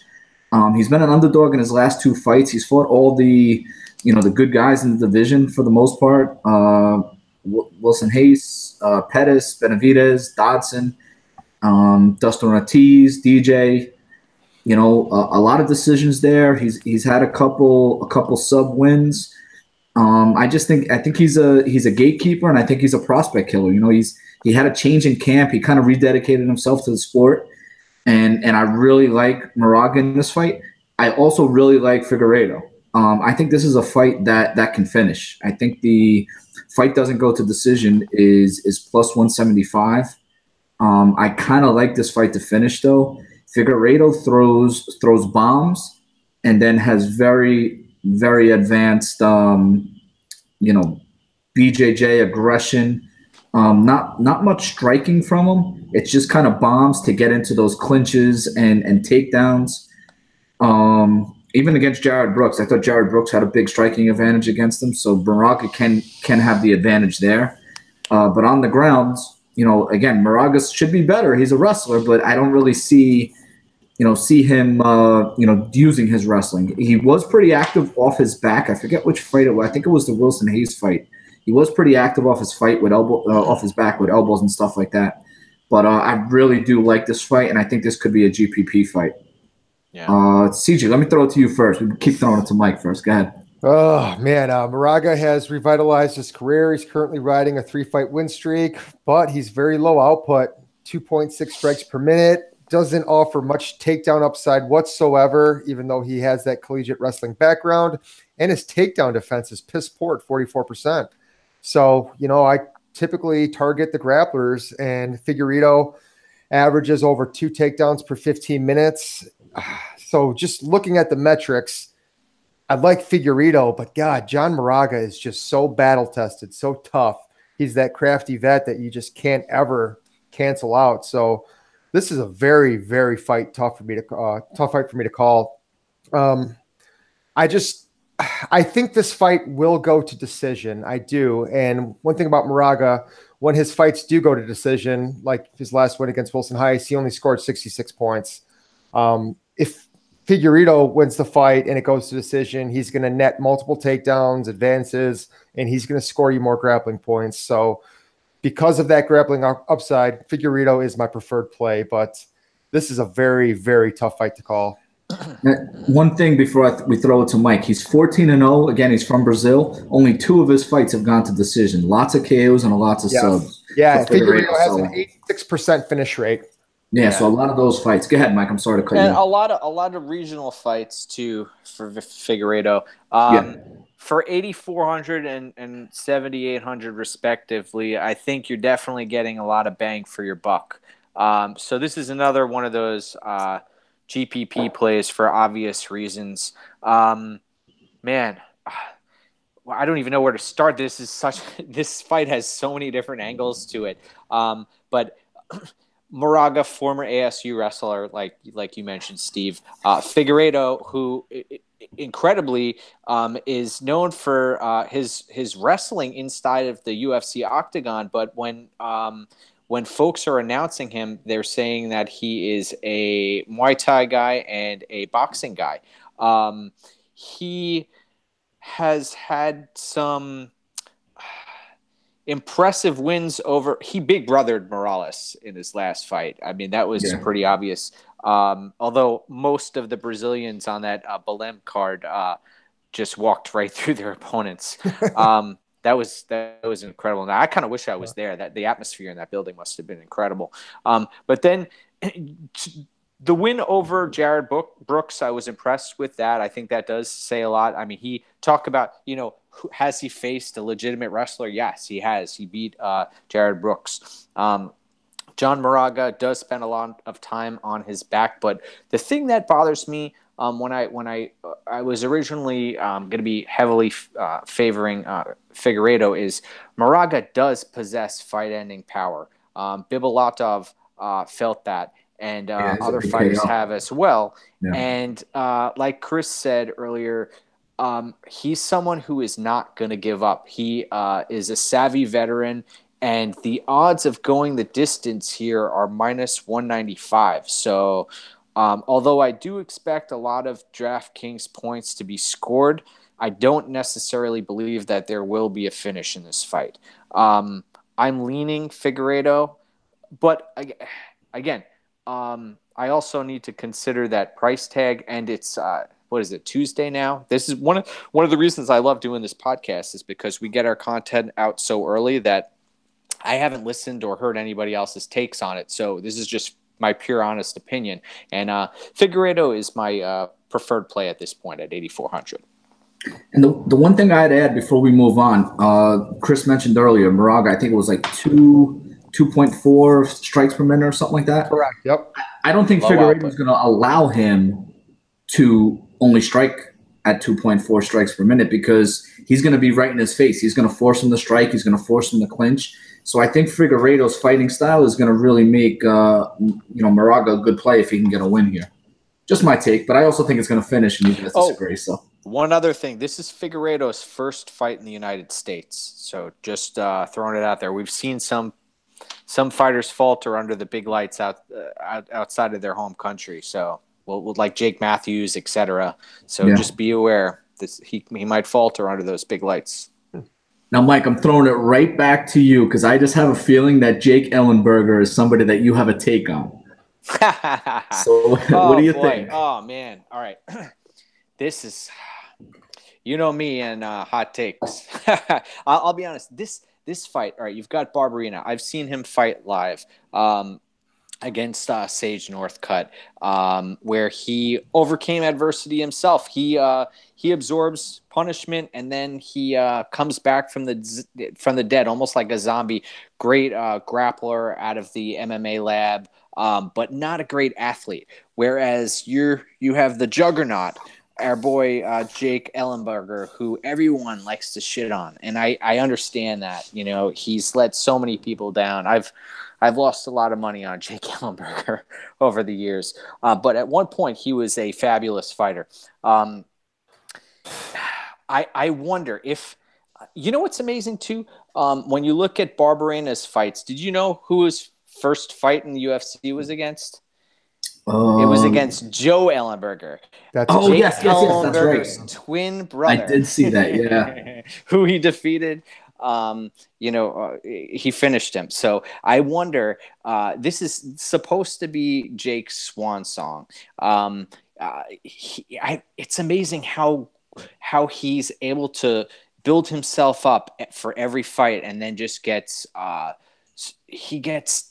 He's been an underdog in his last 2 fights. He's fought all the good guys in the division for the most part. Wilson Hayes, Perez, Benavidez, Dodson, Dustin Ortiz, DJ. A lot of decisions there. He's had a couple sub wins. I think he's a gatekeeper, and I think he's a prospect killer. He had a change in camp. He kind of rededicated himself to the sport, and I really like Moraga in this fight. I also really like Figueiredo. I think this is a fight that can finish. I think the fight doesn't go to decision is plus 175. I kind of like this fight to finish though. Figueiredo throws bombs and then has very, very advanced BJJ aggression. Not much striking from him. It's just kind of bombs to get into those clinches and takedowns. Even against Jared Brooks, I thought Jared Brooks had a big striking advantage against him, so Moraga can have the advantage there. But on the ground, again, Moraga should be better. He's a wrestler, but I don't really see him using his wrestling. He was pretty active off his back. I forget which fight it was. I think it was the Wilson Hayes fight. He was pretty active off his fight with off his back with elbows and stuff like that. But I really do like this fight, and I think this could be a GPP fight. Yeah. CJ, let me throw it to you first. We keep throwing it to Mike first. Go ahead. Oh, man. Moraga has revitalized his career. He's currently riding a 3-fight win streak, but he's very low output, 2.6 strikes per minute. Doesn't offer much takedown upside whatsoever, even though he has that collegiate wrestling background. And his takedown defense is piss poor at 44%. So, I typically target the grapplers, and Figueiredo averages over 2 takedowns per 15 minutes. So just looking at the metrics, I like Figueiredo, but God, John Moraga is just so battle-tested, so tough. He's that crafty vet that you just can't ever cancel out. So this is a very, very tough fight for me to call. I think this fight will go to decision. I do. And one thing about Moraga, when his fights do go to decision, like his last win against Wilson Heiss, he only scored 66 points. If Figueiredo wins the fight and it goes to decision, he's going to net multiple takedowns, advances, and he's going to score you more grappling points. So because of that grappling upside, Figueiredo is my preferred play, but this is a very, very tough fight to call. One thing before we throw it to Mike, he's 14-0. Again, he's from Brazil. Only 2 of his fights have gone to decision. Lots of KOs and lots of subs. Yeah, Figueiredo has an 86% finish rate. Yeah, so a lot of those fights. Go ahead, Mike. I'm sorry to cut you. And a lot of regional fights too for Figueiredo. For 8,400 and 7,800 respectively, I think you're definitely getting a lot of bang for your buck. So this is another one of those GPP plays for obvious reasons. Man, I don't even know where to start. This fight has so many different angles to it. But Moraga, former ASU wrestler, like you mentioned, Steve. Figueiredo, who incredibly is known for his wrestling inside of the UFC octagon, but when folks are announcing him, they're saying that he is a Muay Thai guy and a boxing guy. He has had some impressive wins over. He big brothered Morales in his last fight. I mean, that was pretty obvious. Although most of the Brazilians on that Belém card just walked right through their opponents. That was incredible. Now I kind of wish I was there. That the atmosphere in that building must have been incredible. But then the win over Jared Brooks, I was impressed with that. I think that does say a lot. I mean, he talked about, has he faced a legitimate wrestler? Yes, he has. He beat Jared Brooks. John Moraga does spend a lot of time on his back, but the thing that bothers me when I was originally going to be heavily favoring Figueiredo is Moraga does possess fight-ending power. Bibulatov felt that, and other fighters have as well. Yeah. And like Chris said earlier, he's someone who is not going to give up. He is a savvy veteran, and the odds of going the distance here are minus 195. So although I do expect a lot of Draftkings points to be scored, I don't necessarily believe that there will be a finish in this fight. I'm leaning Figueiredo, but again, I also need to consider that price tag, and it's what is it, Tuesday now? This is one of the reasons I love doing this podcast is because we get our content out so early that I haven't listened or heard anybody else's takes on it. So this is just my pure honest opinion. And Figueiredo is my preferred play at this point at 8,400. And the one thing I'd add before we move on, Chris mentioned earlier, Moraga, I think it was like 2.4 strikes per minute or something like that. Correct. Yep. I don't think Figueiredo is going to allow him to only strike at 2.4 strikes per minute because he's going to be right in his face. He's going to force him to strike. He's going to force him to clinch. So I think Figueiredo's fighting style is going to really make Moraga a good play if he can get a win here. Just my take, but I also think it's going to finish, and you guys disagree. So one other thing, this is Figueiredo's first fight in the United States. So just throwing it out there, we've seen some fighters falter under the big lights outside of their home country. So we'll like Jake Matthews, etc. So just be aware he might falter under those big lights. Now, Mike, I'm throwing it right back to you because I just have a feeling that Jake Ellenberger is somebody that you have a take on. So what do you think? Oh, man. All right. This is You know me and hot takes. I'll be honest. This fight, all right, you've got Barberena. I've seen him fight live against Sage Northcutt, where he overcame adversity himself. He absorbs punishment, and then he comes back from the dead, almost like a zombie. Great grappler out of the MMA lab, but not a great athlete. Whereas you have the juggernaut, our boy Jake Ellenberger, who everyone likes to shit on, and I understand that. You know, he's let so many people down. I've lost a lot of money on Jake Ellenberger over the years, but at one point he was a fabulous fighter. I wonder if you know what's amazing too. When you look at Barberena's fights, did you know who his first fight in the UFC was against? It was against Joe Ellenberger. Yes, that's right. Twin brother. I did see that, yeah. Who he defeated. He finished him. So I wonder, this is supposed to be Jake's swan song. It's amazing how he's able to build himself up for every fight and then just gets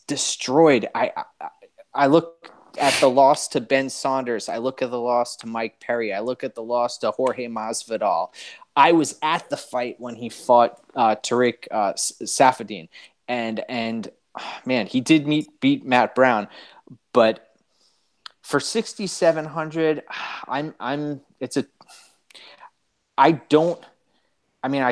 destroyed. I look at the loss to Ben Saunders. I look at the loss to Mike Perry. I look at the loss to Jorge Masvidal. I was at the fight when he fought Tariq Saffiedine, and man, he did beat Matt Brown, but for 6,700, I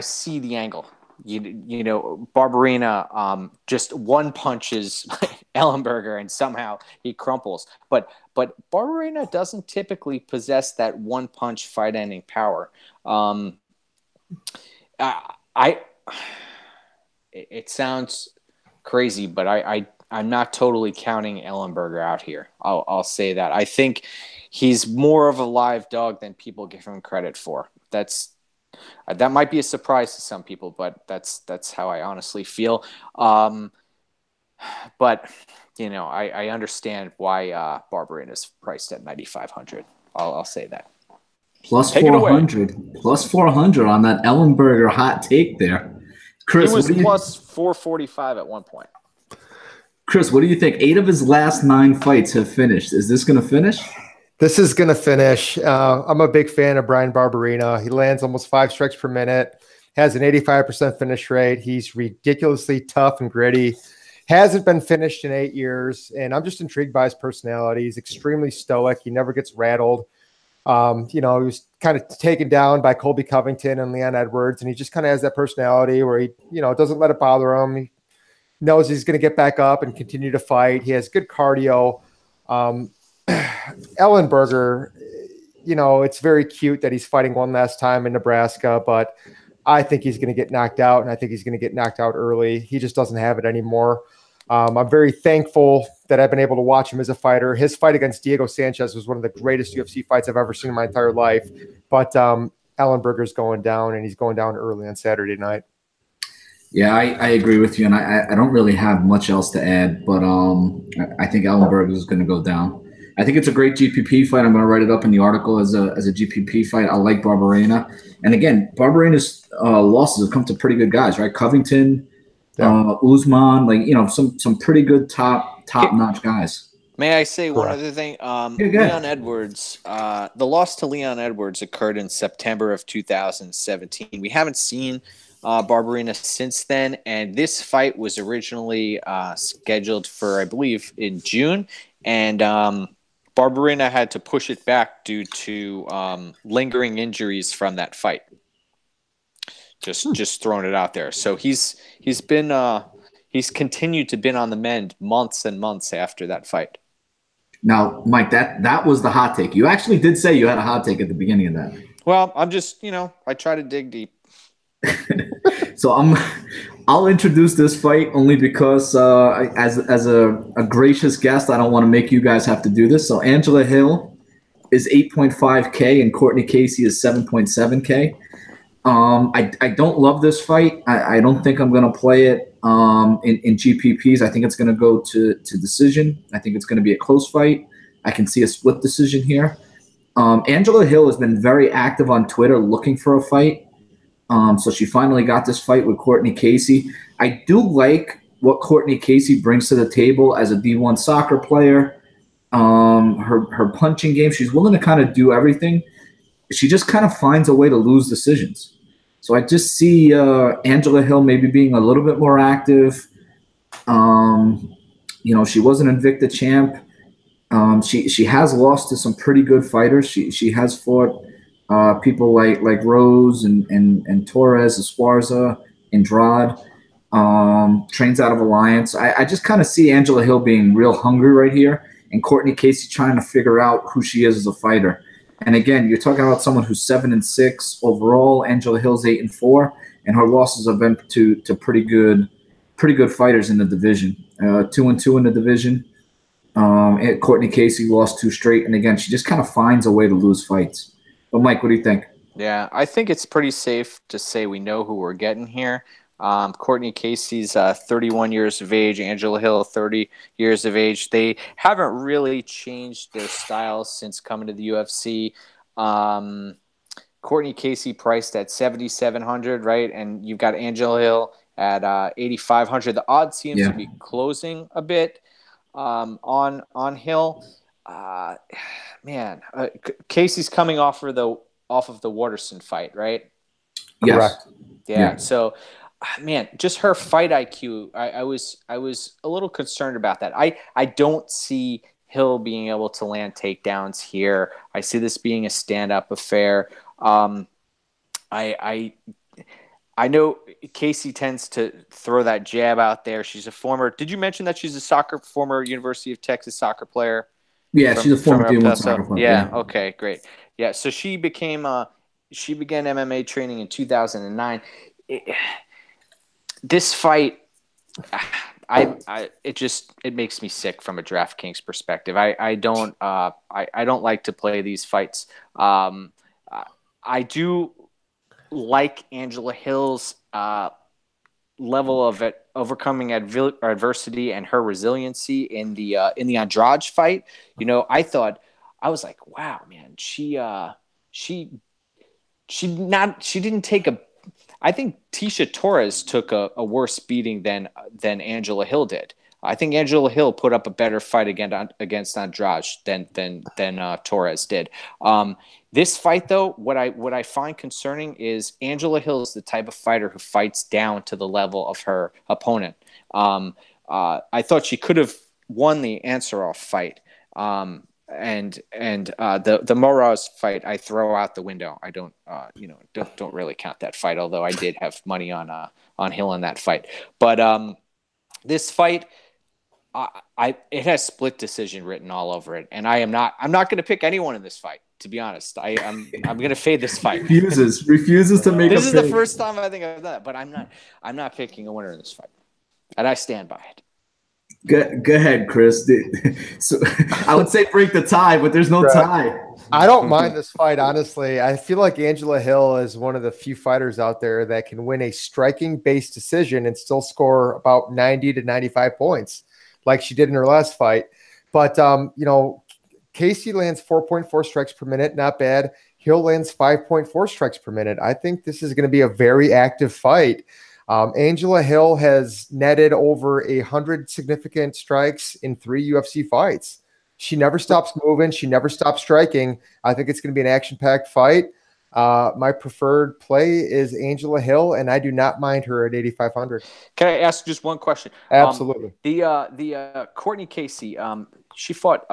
see the angle. You know, Barberena just one punches Ellenberger and somehow he crumples. But Barberena doesn't typically possess that one punch fight ending power. It sounds crazy, but I'm not totally counting Ellenberger out here. I'll say that. I think he's more of a live dog than people give him credit for. That might be a surprise to some people, but that's how I honestly feel. But you know, I understand why Barberena is priced at 9,500. I'll say that. Plus 400 on that Ellenberger hot take there. Chris, it was plus 445 at one point. Chris, what do you think? 8 of his last 9 fights have finished. Is this going to finish? This is going to finish. I'm a big fan of Brian Barberena. He lands almost 5 strikes per minute, has an 85% finish rate. He's ridiculously tough and gritty. Hasn't been finished in 8 years, and I'm just intrigued by his personality. He's extremely stoic. He never gets rattled. He was kind of taken down by Colby Covington and Leon Edwards, and he just kind of has that personality where he, doesn't let it bother him. He knows he's going to get back up and continue to fight. He has good cardio. Ellenberger, it's very cute that he's fighting one last time in Nebraska, but I think he's going to get knocked out, and I think he's going to get knocked out early. He just doesn't have it anymore. I'm very thankful that I've been able to watch him as a fighter. His fight against Diego Sanchez was one of the greatest UFC fights I've ever seen in my entire life. But Ellenberger's going down, and he's going down early on Saturday night. Yeah, I agree with you, and I don't really have much else to add, but I think Ellenberger is going to go down. I think it's a great GPP fight. I'm going to write it up in the article as a GPP fight. I like Barberena. And again, Barberena's losses have come to pretty good guys, right? Covington, Usman, some pretty good top-notch guys. May I say one other thing? Leon Edwards, the loss to Leon Edwards occurred in September of 2017. We haven't seen Barberena since then, and this fight was originally scheduled for, I believe, in June, and Barberena had to push it back due to lingering injuries from that fight. Just throwing it out there. So he's continued to been on the mend months and months after that fight. Now, Mike, that was the hot take. You actually did say you had a hot take at the beginning of that. Well, I'm just, I try to dig deep. So I'll introduce this fight only because as a gracious guest, I don't want to make you guys have to do this. So Angela Hill is 8.5K and Courtney Casey is 7.7K. I don't love this fight. I don't think I'm going to play it in GPPs. I think it's going to go to decision. I think it's going to be a close fight. I can see a split decision here. Angela Hill has been very active on Twitter looking for a fight. So she finally got this fight with Courtney Casey. I do like what Courtney Casey brings to the table as a D1 soccer player. Her punching game, she's willing to kind of do everything. She just kind of finds a way to lose decisions. So I just see Angela Hill maybe being a little bit more active. She was an Invicta champ. She has lost to some pretty good fighters. She has fought people like Rose and Torres, Esparza, Andrade. Trains out of Alliance. I just kind of see Angela Hill being real hungry right here, and Courtney Casey trying to figure out who she is as a fighter. And again, you're talking about someone who's 7-6 overall. Angela Hill's 8-4, and her losses have been to pretty good fighters in the division. 2-2 in the division. And Courtney Casey lost 2 straight, and again, she just kind of finds a way to lose fights. But Mike, what do you think? Yeah, I think it's pretty safe to say we know who we're getting here. Courtney Casey's 31 years of age, Angela Hill 30 years of age. They haven't really changed their styles since coming to the UFC. Courtney Casey priced at 7,700, right? And you've got Angela Hill at 8,500. The odds seems to be closing a bit on Hill. Casey's coming off of the Waterson fight, right? Yes. Correct. Yeah. So, man, just her fight IQ. I was a little concerned about that. I don't see Hill being able to land takedowns here. I see this being a stand-up affair. I know Casey tends to throw that jab out there. She's a former. Did you mention that she's a former University of Texas soccer player? Yeah, she's a former D1 soccer player. Yeah. Okay. Great. Yeah. So she began MMA training in 2009. This fight, it makes me sick from a Draftkings perspective. I don't like to play these fights. I do like Angela Hill's level of overcoming adversity and her resiliency in the Andrade fight. I was like, wow, man, she didn't take a. I think Tisha Torres took a worse beating than Angela Hill did. I think Angela Hill put up a better fight against Andrade than Torres did. This fight, though, what I find concerning is Angela Hill is the type of fighter who fights down to the level of her opponent. I thought she could have won the Ansarov fight. And the Moraga fight I throw out the window. I don't really count that fight, although I did have money on Hill in that fight. But this fight, it has split decision written all over it, and I'm not going to pick anyone in this fight. To be honest, I'm going to fade this fight. Refuses to make. This is the first time I think I've done that, but I'm not picking a winner in this fight, and I stand by it. Go ahead, Chris. So I would say break the tie, but there's no tie. I don't mind this fight, honestly. I feel like Angela Hill is one of the few fighters out there that can win a striking-based decision and still score about 90 to 95 points, like she did in her last fight. But, Casey lands 4.4 strikes per minute, not bad. Hill lands 5.4 strikes per minute. I think this is going to be a very active fight. Angela Hill has netted over 100 significant strikes in 3 UFC fights. She never stops moving. She never stops striking. I think it's going to be an action-packed fight. My preferred play is Angela Hill, and I do not mind her at 8,500. Can I ask just one question? Absolutely. The Courtney Casey, she fought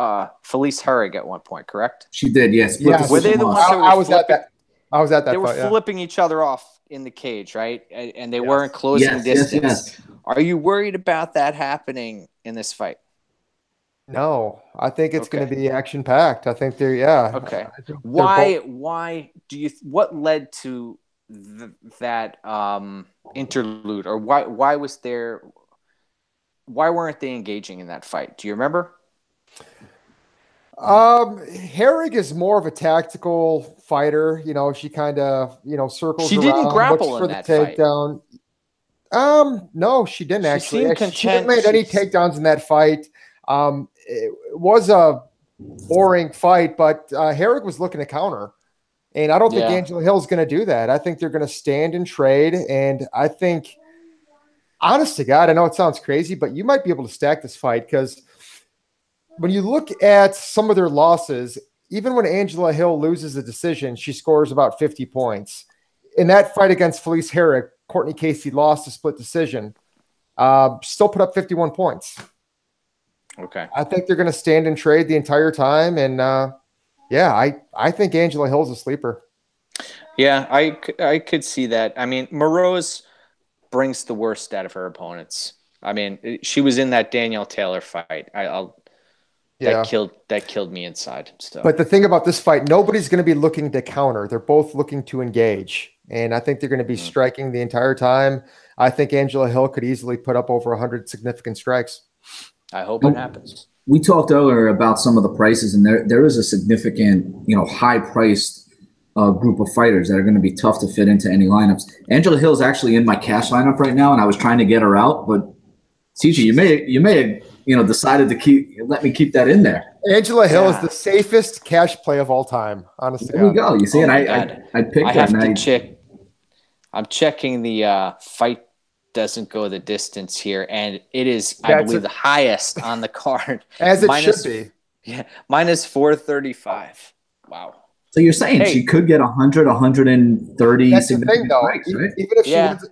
Felice Herrig at one point, correct? She did, yes. Were they the ones that I was at that. I was at that. They were flipping each other off in the cage, right? And they weren't closing distance. Yes. Are you worried about that happening in this fight? No, I think it's going to be action packed. I think they're Okay. Why do you? What led to that interlude, or why was there? Why weren't they engaging in that fight? Do you remember? Herrig is more of a tactical fighter. She kind of circles. She didn't grapple in that takedown. No, she didn't She didn't land any takedowns in that fight. It was a boring fight, but Herrick was looking to counter. And I don't think Angela Hill's going to do that. I think they're going to stand and trade. And I think, honest to God, I know it sounds crazy, but you might be able to stack this fight because when you look at some of their losses, even when Angela Hill loses a decision, she scores about 50 points. In that fight against Felice Herrick, Courtney Casey lost a split decision, still put up 51 points. Okay. I think they're going to stand and trade the entire time. And I think Angela Hill's a sleeper. Yeah, I could see that. I mean, Moroz brings the worst out of her opponents. I mean, she was in that Danielle Taylor fight. That killed me inside. So. But the thing about this fight, nobody's going to be looking to counter. They're both looking to engage. And I think they're going to be striking the entire time. I think Angela Hill could easily put up over 100 significant strikes. I hope it happens. We talked earlier about some of the prices, and there is a significant, high-priced group of fighters that are going to be tough to fit into any lineups. Angela Hill's actually in my cash lineup right now, and I was trying to get her out, but CG, you may have decided to let me keep that in there. Angela Hill is the safest cash play of all time. Honestly, there we go. You see, I picked that. I have to check. I'm checking the fight doesn't go the distance here, and it is, I believe, the highest on the card. As it should be. Yeah, minus 435. Wow. So you're saying she could get 100, 130 That's the thing, though. strikes, right?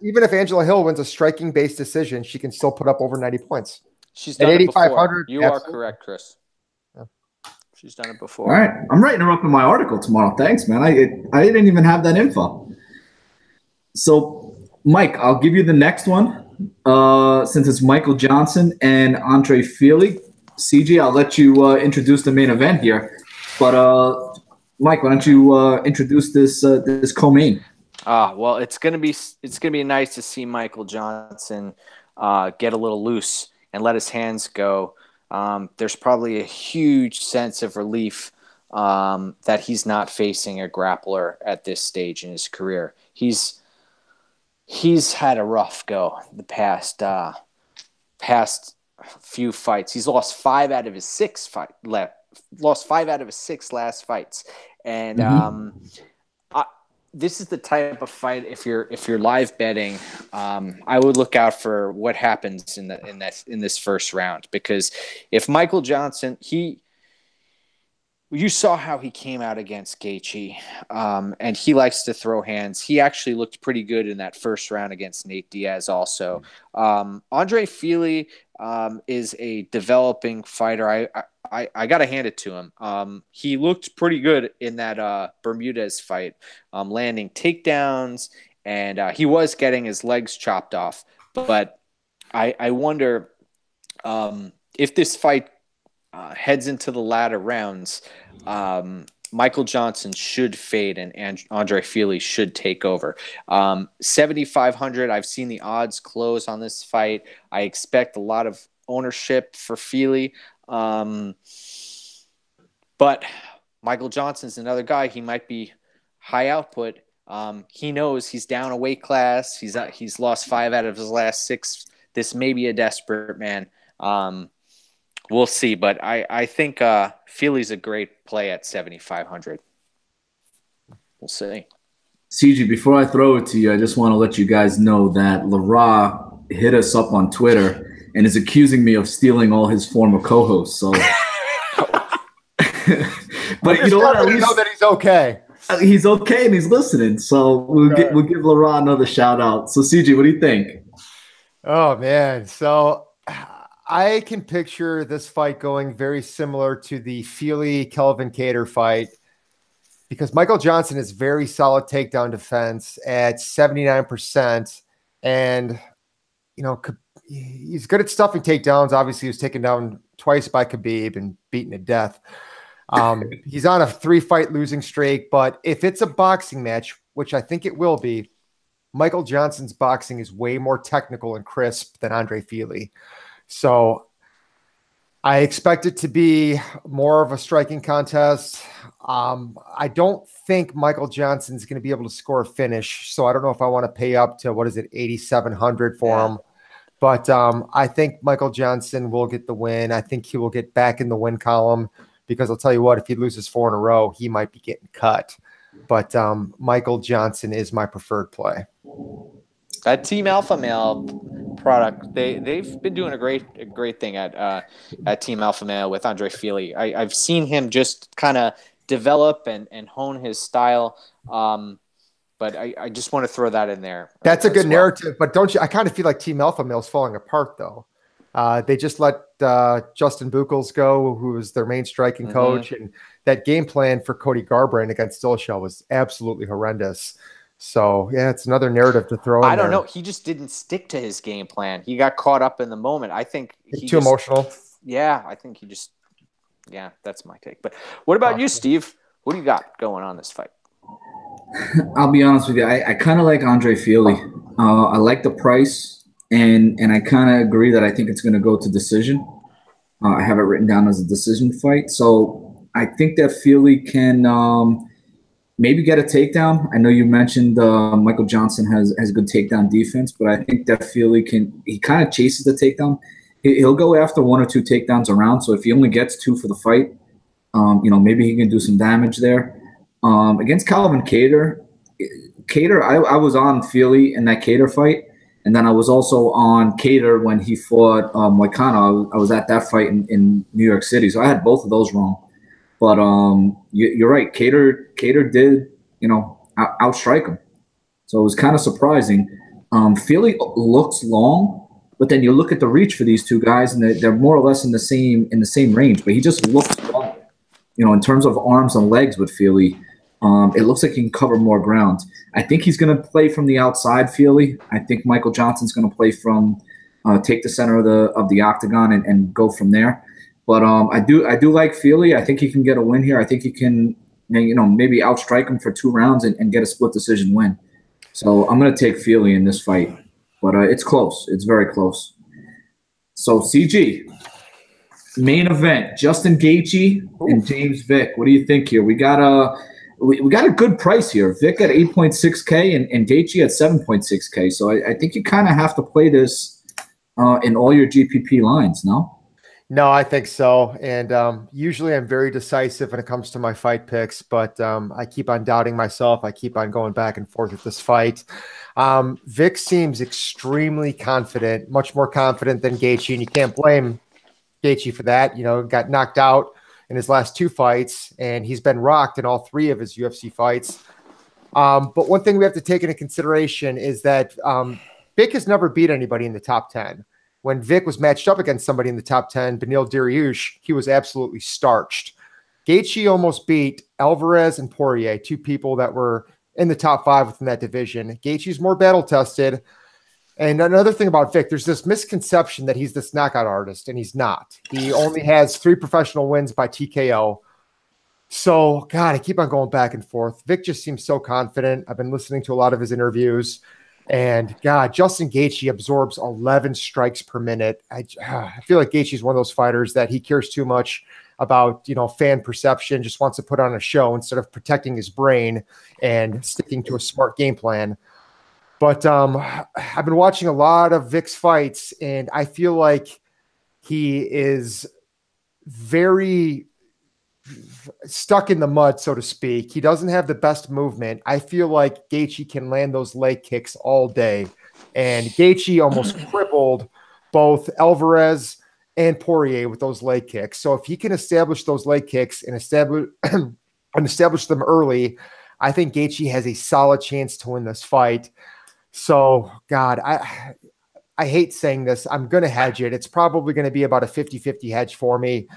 Even if Angela Hill wins a striking-based decision, she can still put up over 90 points. She's done at it before. 8,500. You are correct, Chris. Yeah. She's done it before. All right. I'm writing her up in my article tomorrow. Thanks, man. I didn't even have that info. So, Mike, I'll give you the next one since it's Michael Johnson and Andre Fili. CG, I'll let you introduce the main event here. But, Mike, why don't you introduce this co-main? Well, it's gonna be nice to see Michael Johnson get a little loose and let his hands go. There's probably a huge sense of relief that he's not facing a grappler at this stage in his career. He's had a rough go the past few fights. He's lost 5 out of his 6 last fights, and this is the type of fight. If you're live betting, I would look out for what happens in this first round, because if Michael Johnson, you saw how he came out against Gaethje, and he likes to throw hands. He actually looked pretty good in that first round against Nate Diaz also. Andre Fili is a developing fighter. I got to hand it to him. He looked pretty good in that Bermudez fight, landing takedowns, and he was getting his legs chopped off. But I wonder if this fight heads into the latter rounds, Michael Johnson should fade and Andre Fili should take over. 7,500, I've seen the odds close on this fight. I expect a lot of ownership for Fili. But Michael Johnson's another guy. He might be high output. He knows he's down a weight class. He's lost 5 out of his last 6. This may be a desperate man. We'll see, but I think Fili's a great play at 7,500. We'll see. CG, before I throw it to you, I just want to let you guys know that Lara hit us up on Twitter and is accusing me of stealing all his former co-hosts. So, but you know what? At least know that he's okay. He's okay and he's listening. So we'll give Lara another shout out. So CG, what do you think? Oh man, so I can picture this fight going very similar to the Fili Kelvin Cater fight, because Michael Johnson is very solid takedown defense at 79%. And, he's good at stuffing takedowns. Obviously, he was taken down twice by Khabib and beaten to death. He's on a 3-fight losing streak, but if it's a boxing match, which I think it will be, Michael Johnson's boxing is way more technical and crisp than Andre Fili. So I expect it to be more of a striking contest. I don't think Michael Johnson's going to be able to score a finish. So I don't know if I want to pay up to, 8,700 for him. But I think Michael Johnson will get the win. I think he will get back in the win column because I'll tell you what, if he loses 4 in a row, he might be getting cut. But Michael Johnson is my preferred play. That Team Alpha Male product, they've been doing a great thing at Team Alpha Male with Andre Fili. I've seen him just kind of develop and hone his style. But I just want to throw that in there. That's a good narrative, but don't you? I kind of feel like Team Alpha Male's falling apart, though. They just let Justin Buchholz go, who was their main striking coach, and that game plan for Cody Garbrandt against Dillashaw was absolutely horrendous. So yeah, it's another narrative to throw in I don't know. He just didn't stick to his game plan. He got caught up in the moment. I think he's too emotional. Yeah, I think he just. Yeah, that's my take. But what about you, Steve? What do you got going on this fight? I'll be honest with you. I kind of like Andre Fili. I like the price, and I kind of agree that I think it's going to go to decision. I have it written down as a decision fight. So I think that Fili can maybe get a takedown. I know you mentioned Michael Johnson has good takedown defense, but I think that Fili can – he kind of chases the takedown. He'll go after 1 or 2 takedowns around. So if he only gets 2 for the fight, maybe he can do some damage there. Against Calvin Kattar, I was on Fili in that Kattar fight, and then I was also on Kattar when he fought Moicano. I was at that fight in New York City, so I had both of those wrong. But you're right, Kattar did outstrike him, so it was kind of surprising. Fili looks long, but then you look at the reach for these two guys, and they're more or less in the same range. But he just looks long, in terms of arms and legs with Fili. It looks like he can cover more ground. I think he's going to play from the outside, Fili. I think Michael Johnson's going to play from take the center of the octagon and go from there. But I do like Fili. I think he can get a win here. I think he can maybe outstrike him for 2 rounds and get a split decision win. So I'm going to take Fili in this fight. But it's close. It's very close. So CG. Main event: Justin Gaethje and James Vick. What do you think here? We got a good price here. Vick at 8.6K and Gaethje at 7.6K. So I think you kind of have to play this in all your GPP lines. No, I think so. And usually I'm very decisive when it comes to my fight picks, but I keep on doubting myself. I keep on going back and forth with this fight. Vick seems extremely confident, much more confident than Gaethje, and you can't blame Gaethje for that. Got knocked out in his last 2 fights, and he's been rocked in all 3 of his UFC fights. But one thing we have to take into consideration is that Vick has never beat anybody in the top 10. When Vick was matched up against somebody in the top 10, Beneil Dariush, he was absolutely starched. Gaethje almost beat Alvarez and Poirier, 2 people that were in the top 5 within that division. Gaethje's more battle-tested. And another thing about Vick, there's this misconception that he's this knockout artist, and he's not. He only has 3 professional wins by TKO. So, God, I keep on going back and forth. Vick just seems so confident. I've been listening to a lot of his interviews. And, God, Justin Gaethje absorbs 11 strikes per minute. I feel like Gaethje's one of those fighters that he cares too much about, fan perception, just wants to put on a show instead of protecting his brain and sticking to a smart game plan. But I've been watching a lot of Vick's fights, and I feel like he is very stuck in the mud, so to speak. He doesn't have the best movement. I feel like Gaethje can land those leg kicks all day. And Gaethje almost crippled both Alvarez and Poirier with those leg kicks. So if he can establish those leg kicks and establish them early, I think Gaethje has a solid chance to win this fight. So, God, I hate saying this. I'm going to hedge it. It's probably going to be about a 50-50 hedge for me.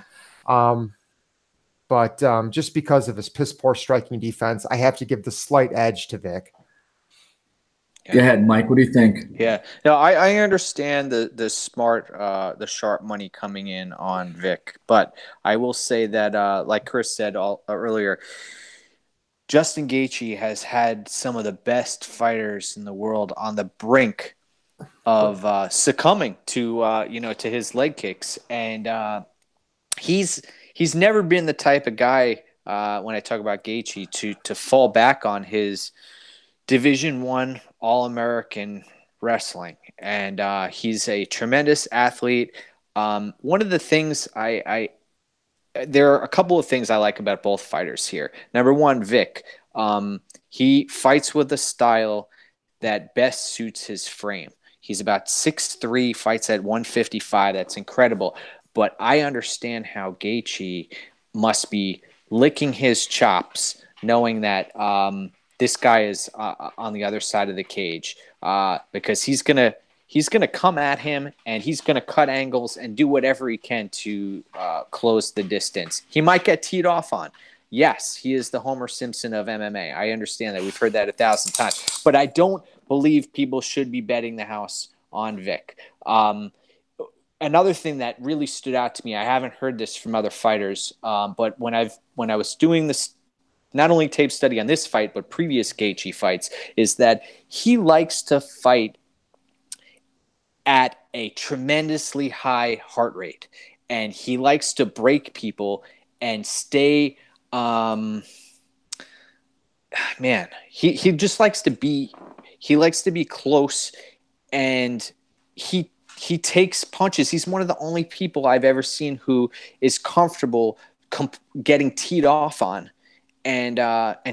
But just because of his piss-poor striking defense, I have to give the slight edge to Vick. Go ahead, Mike. What do you think? Yeah. No, I understand the sharp money coming in on Vick. But I will say that, like Chris said earlier, Justin Gaethje has had some of the best fighters in the world on the brink of succumbing to his leg kicks, and he's never been the type of guy when I talk about Gaethje to fall back on his Division I All-American wrestling, and he's a tremendous athlete. One of the things I there are a couple of things I like about both fighters here. Number one, Vick. He fights with a style that best suits his frame. He's about 6'3", fights at 155. That's incredible. But I understand how Gaethje must be licking his chops, knowing that this guy is on the other side of the cage, because he's gonna come at him and he's gonna cut angles and do whatever he can to close the distance. He might get teed off on. Yes, he is the Homer Simpson of MMA. I understand that. We've heard that 1,000 times. But I don't believe people should be betting the house on Vick. Another thing that really stood out to me, I haven't heard this from other fighters, but when I was doing this, not only tape study on this fight, but previous Gaethje fights, is that he likes to fight at a tremendously high heart rate. And he likes to break people and stay... he just likes to be close, and he takes punches. He's one of the only people I've ever seen who is comfortable getting teed off on, and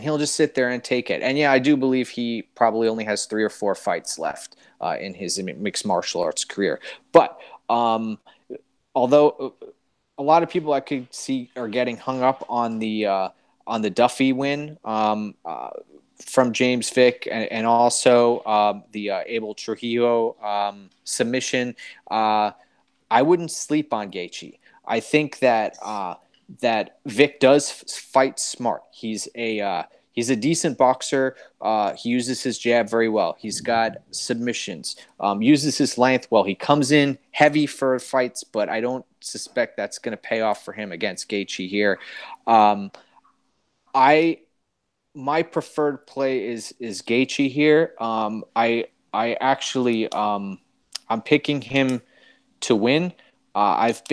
he'll just sit there and take it. And yeah, I do believe he probably only has 3 or 4 fights left in his mixed martial arts career. But although a lot of people I could see are getting hung up on the Duffy win from James Vick, and also the Abel Trujillo submission, I wouldn't sleep on Gaethje. I think that that Vick does fight smart. He's a decent boxer. He uses his jab very well. He's got submissions. Uses his length well. He comes in heavy for fights, but I don't suspect that's going to pay off for him against Gaethje here. My preferred play is Gaethje here. I actually I'm picking him to win. I've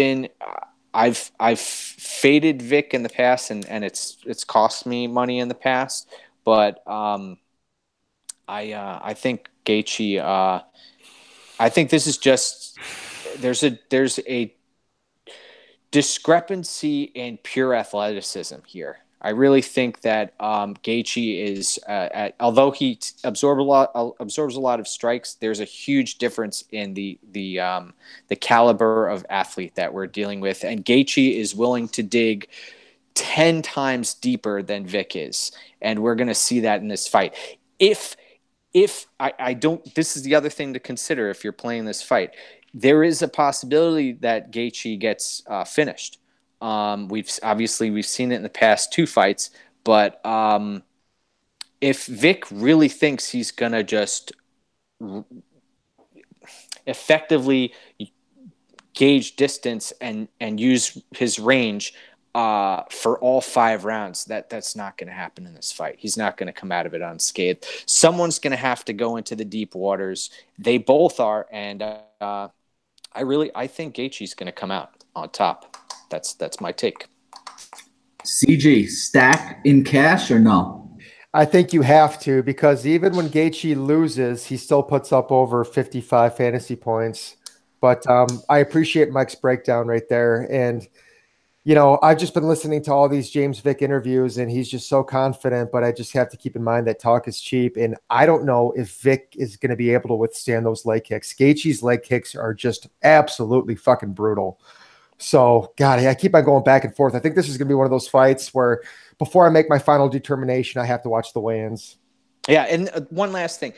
faded Vick in the past, and it's cost me money in the past. But I think Gaethje. I think this is just there's a discrepancy in pure athleticism here. I really think that Gaethje is, although he absorbs a lot of strikes, there's a huge difference in the caliber of athlete that we're dealing with, and Gaethje is willing to dig 10 times deeper than Vick is, and we're going to see that in this fight. If I don't, this is the other thing to consider if you're playing this fight. There is a possibility that Gaethje gets finished. We've seen it in the past 2 fights, but if Vick really thinks he's gonna just effectively gauge distance and use his range for all 5 rounds, that's not going to happen in this fight. He's not going to come out of it unscathed. Someone's going to have to go into the deep waters. They both are, and I think Gaethje's going to come out on top. That's my take. CG, stack in cash or no? I think you have to, because even when Gaethje loses, he still puts up over 55 fantasy points. But I appreciate Mike's breakdown right there. And, you know, I've just been listening to all these James Vick interviews, and he's just so confident. But I just have to keep in mind that talk is cheap. And I don't know if Vick is going to be able to withstand those leg kicks. Gaethje's leg kicks are just absolutely fucking brutal. So, God, I keep on going back and forth. I think this is going to be one of those fights where before I make my final determination, I have to watch the weigh-ins. Yeah, and one last thing.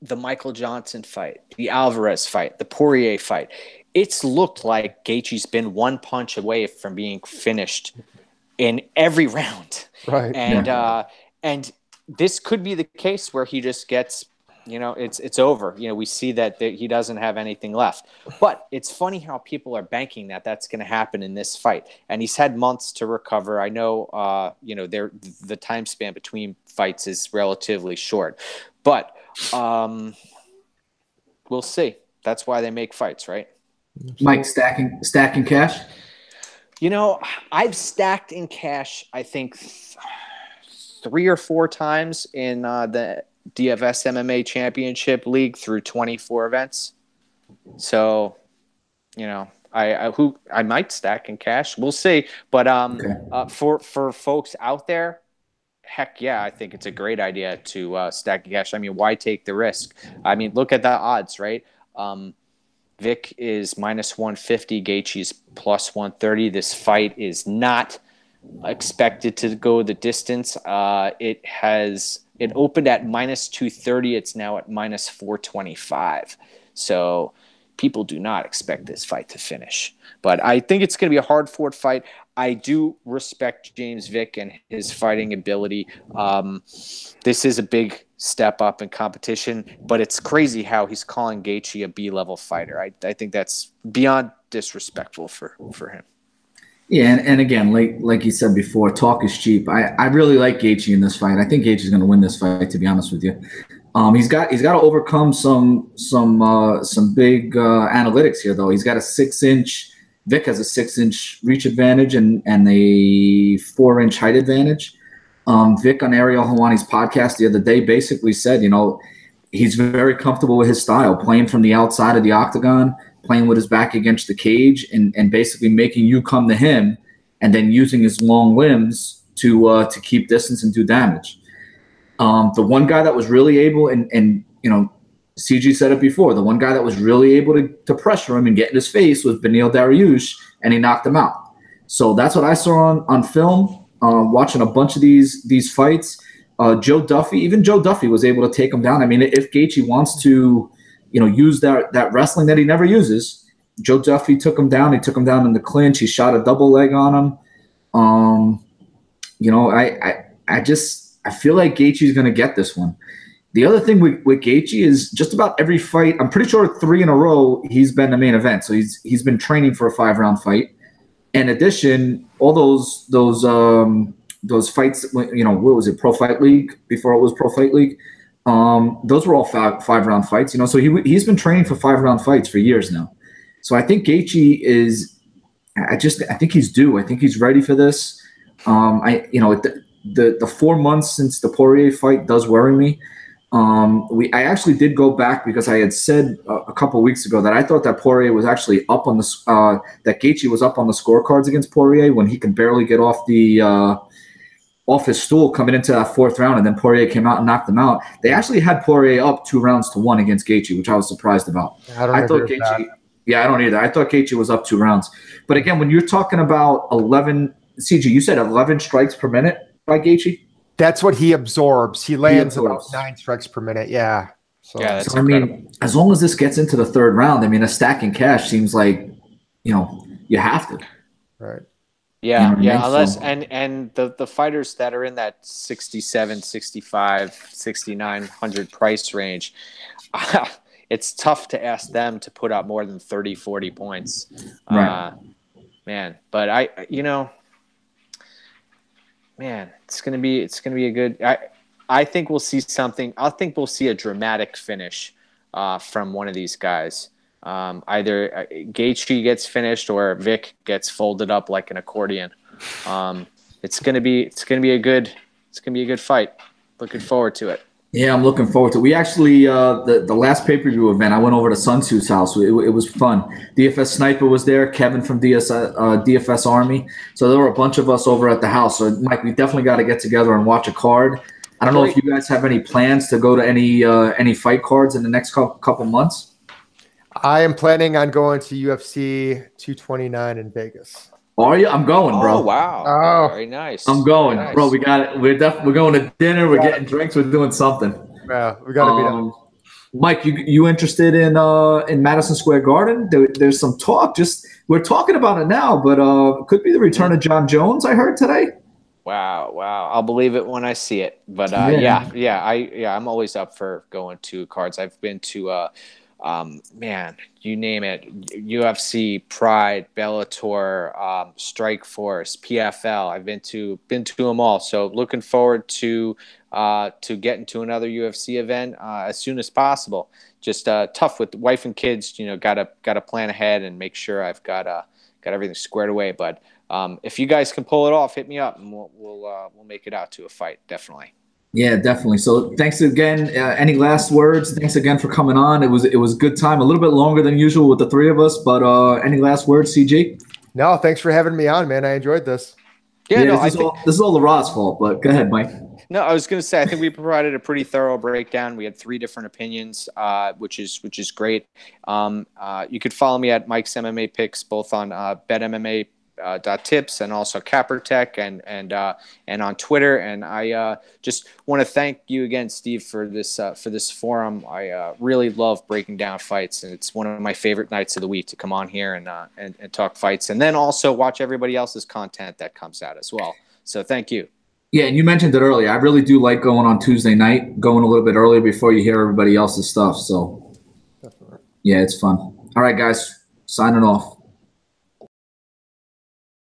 The Michael Johnson fight, the Alvarez fight, the Poirier fight, it's looked like Gaethje's been one punch away from being finished in every round. Right. And this could be the case where he just gets, you know, it's over. You know, we see that he doesn't have anything left. But it's funny how people are banking that that's going to happen in this fight. And he's had months to recover. I know, you know, the time span between fights is relatively short. But we'll see. That's why they make fights, right? Mike, stacking cash? You know, I've stacked in cash, I think, 3 or 4 times in the DFS MMA Championship League through 24 events. So, you know, who I might stack in cash. We'll see. But for folks out there, heck yeah, I think it's a great idea to stack in cash. I mean, why take the risk? I mean, look at the odds, right? Vick is -150, Gaethje's +130. This fight is not expected to go the distance. It opened at -230. It's now at -425. So people do not expect this fight to finish. But I think it's going to be a hard-fought fight. I do respect James Vick and his fighting ability. This is a big step up in competition, but it's crazy how he's calling Gaethje a B-level fighter. I think that's beyond disrespectful for him. Yeah, and again, like you said before, talk is cheap. I really like Gaethje in this fight. I think Gaethje is going to win this fight, to be honest with you. He's got to overcome some big analytics here, though. He's got a 6-inch. Vick has a 6-inch reach advantage and a 4-inch height advantage. Vick on Ariel Helwani's podcast the other day basically said, he's very comfortable with his style, playing from the outside of the octagon, playing with his back against the cage, and basically making you come to him, and then using his long limbs to keep distance and do damage. The one guy that was really able, and CG said it before, the one guy that was really able to pressure him and get in his face was Beneil Dariush, and he knocked him out. So that's what I saw on film, watching a bunch of these fights. Joe Duffy was able to take him down. I mean, if Gaethje wants to, use that wrestling that he never uses, Joe Duffy took him down. He took him down in the clinch. He shot a double leg on him. I feel like Gaethje's going to get this one. The other thing with Gaethje is just about every fight, I'm pretty sure 3 in a row, he's been the main event. So he's been training for a 5-round fight. In addition, all those fights, what was it, Pro Fight League, before it was Pro Fight League, those were all 5-round fights. So he's been training for 5-round fights for years now. So I think Gaethje is, I think he's due. I think he's ready for this. The 4 months since the Poirier fight does worry me. I actually did go back because I had said a couple of weeks ago that I thought that Poirier was actually up on that Gaethje was up on the scorecards against Poirier when he could barely get off his stool coming into that 4th round, and then Poirier came out and knocked him out. They actually had Poirier up 2-1 against Gaethje, which I was surprised about. I thought Gaethje, I don't either. I thought Gaethje was up 2 rounds. But again, when you're talking about 11, CG, you said 11 strikes per minute by Gaethje? That's what he absorbs. He lands about 9 strikes per minute. Yeah. So I mean, as long as this gets into the 3rd round, I mean, a stack in cash seems like, you have to. Right. Yeah. Unless and the fighters that are in that 67, 65, 6,900 price range, it's tough to ask them to put up more than 30, 40 points. Right. But it's gonna be a good. I think we'll see something. I think we'll see a dramatic finish from one of these guys. Either Gaethje gets finished or Vick gets folded up like an accordion. It's gonna be a good fight. Looking forward to it. Yeah, I'm looking forward to it. We actually, the last pay-per-view event, I went over to Sun Tzu's house. It was fun. DFS Sniper was there, Kevin from DFS Army. So there were a bunch of us over at the house. So, Mike, we definitely got to get together and watch a card. I don't know if you guys have any plans to go to any fight cards in the next couple months. I am planning on going to UFC 229 in Vegas. Are you? I'm going, bro. Oh, wow. Oh, very nice. I'm going, nice. Bro. We got it. We're going to dinner. We're getting drinks. We're doing something. Yeah, we got to be done. Mike, you interested in Madison Square Garden? There's some talk. We're talking about it now, but it could be the return of John Jones. I heard today. Wow. I'll believe it when I see it. But I'm always up for going to cards. I've been to you name it, UFC, Pride, Bellator, Strikeforce, PFL. I've been to them all. So looking forward to getting to another UFC event as soon as possible. Just tough with the wife and kids. Got to plan ahead and make sure I've got everything squared away. But if you guys can pull it off, hit me up and we'll make it out to a fight. Definitely. Yeah, definitely. So thanks again. Any last words? Thanks again for coming on. It was a good time, a little bit longer than usual with the three of us, but any last words, CG? No, thanks for having me on, man. I enjoyed this. Yeah, no, this is all LaRaw's fault, but go ahead, Mike. No, I was going to say, I think we provided a pretty thorough breakdown. We had 3 different opinions, which is great. You could follow me at Mike's MMA Picks, both on betmma.tips and also Cappertech and on Twitter. And I just want to thank you again, Steve, for this forum. I really love breaking down fights, and it's one of my favorite nights of the week to come on here and talk fights, and then also watch everybody else's content that comes out as well. So thank you. Yeah, and you mentioned it earlier. I really do like going on Tuesday night, going a little bit earlier before you hear everybody else's stuff. So, yeah, it's fun. All right, guys, signing off.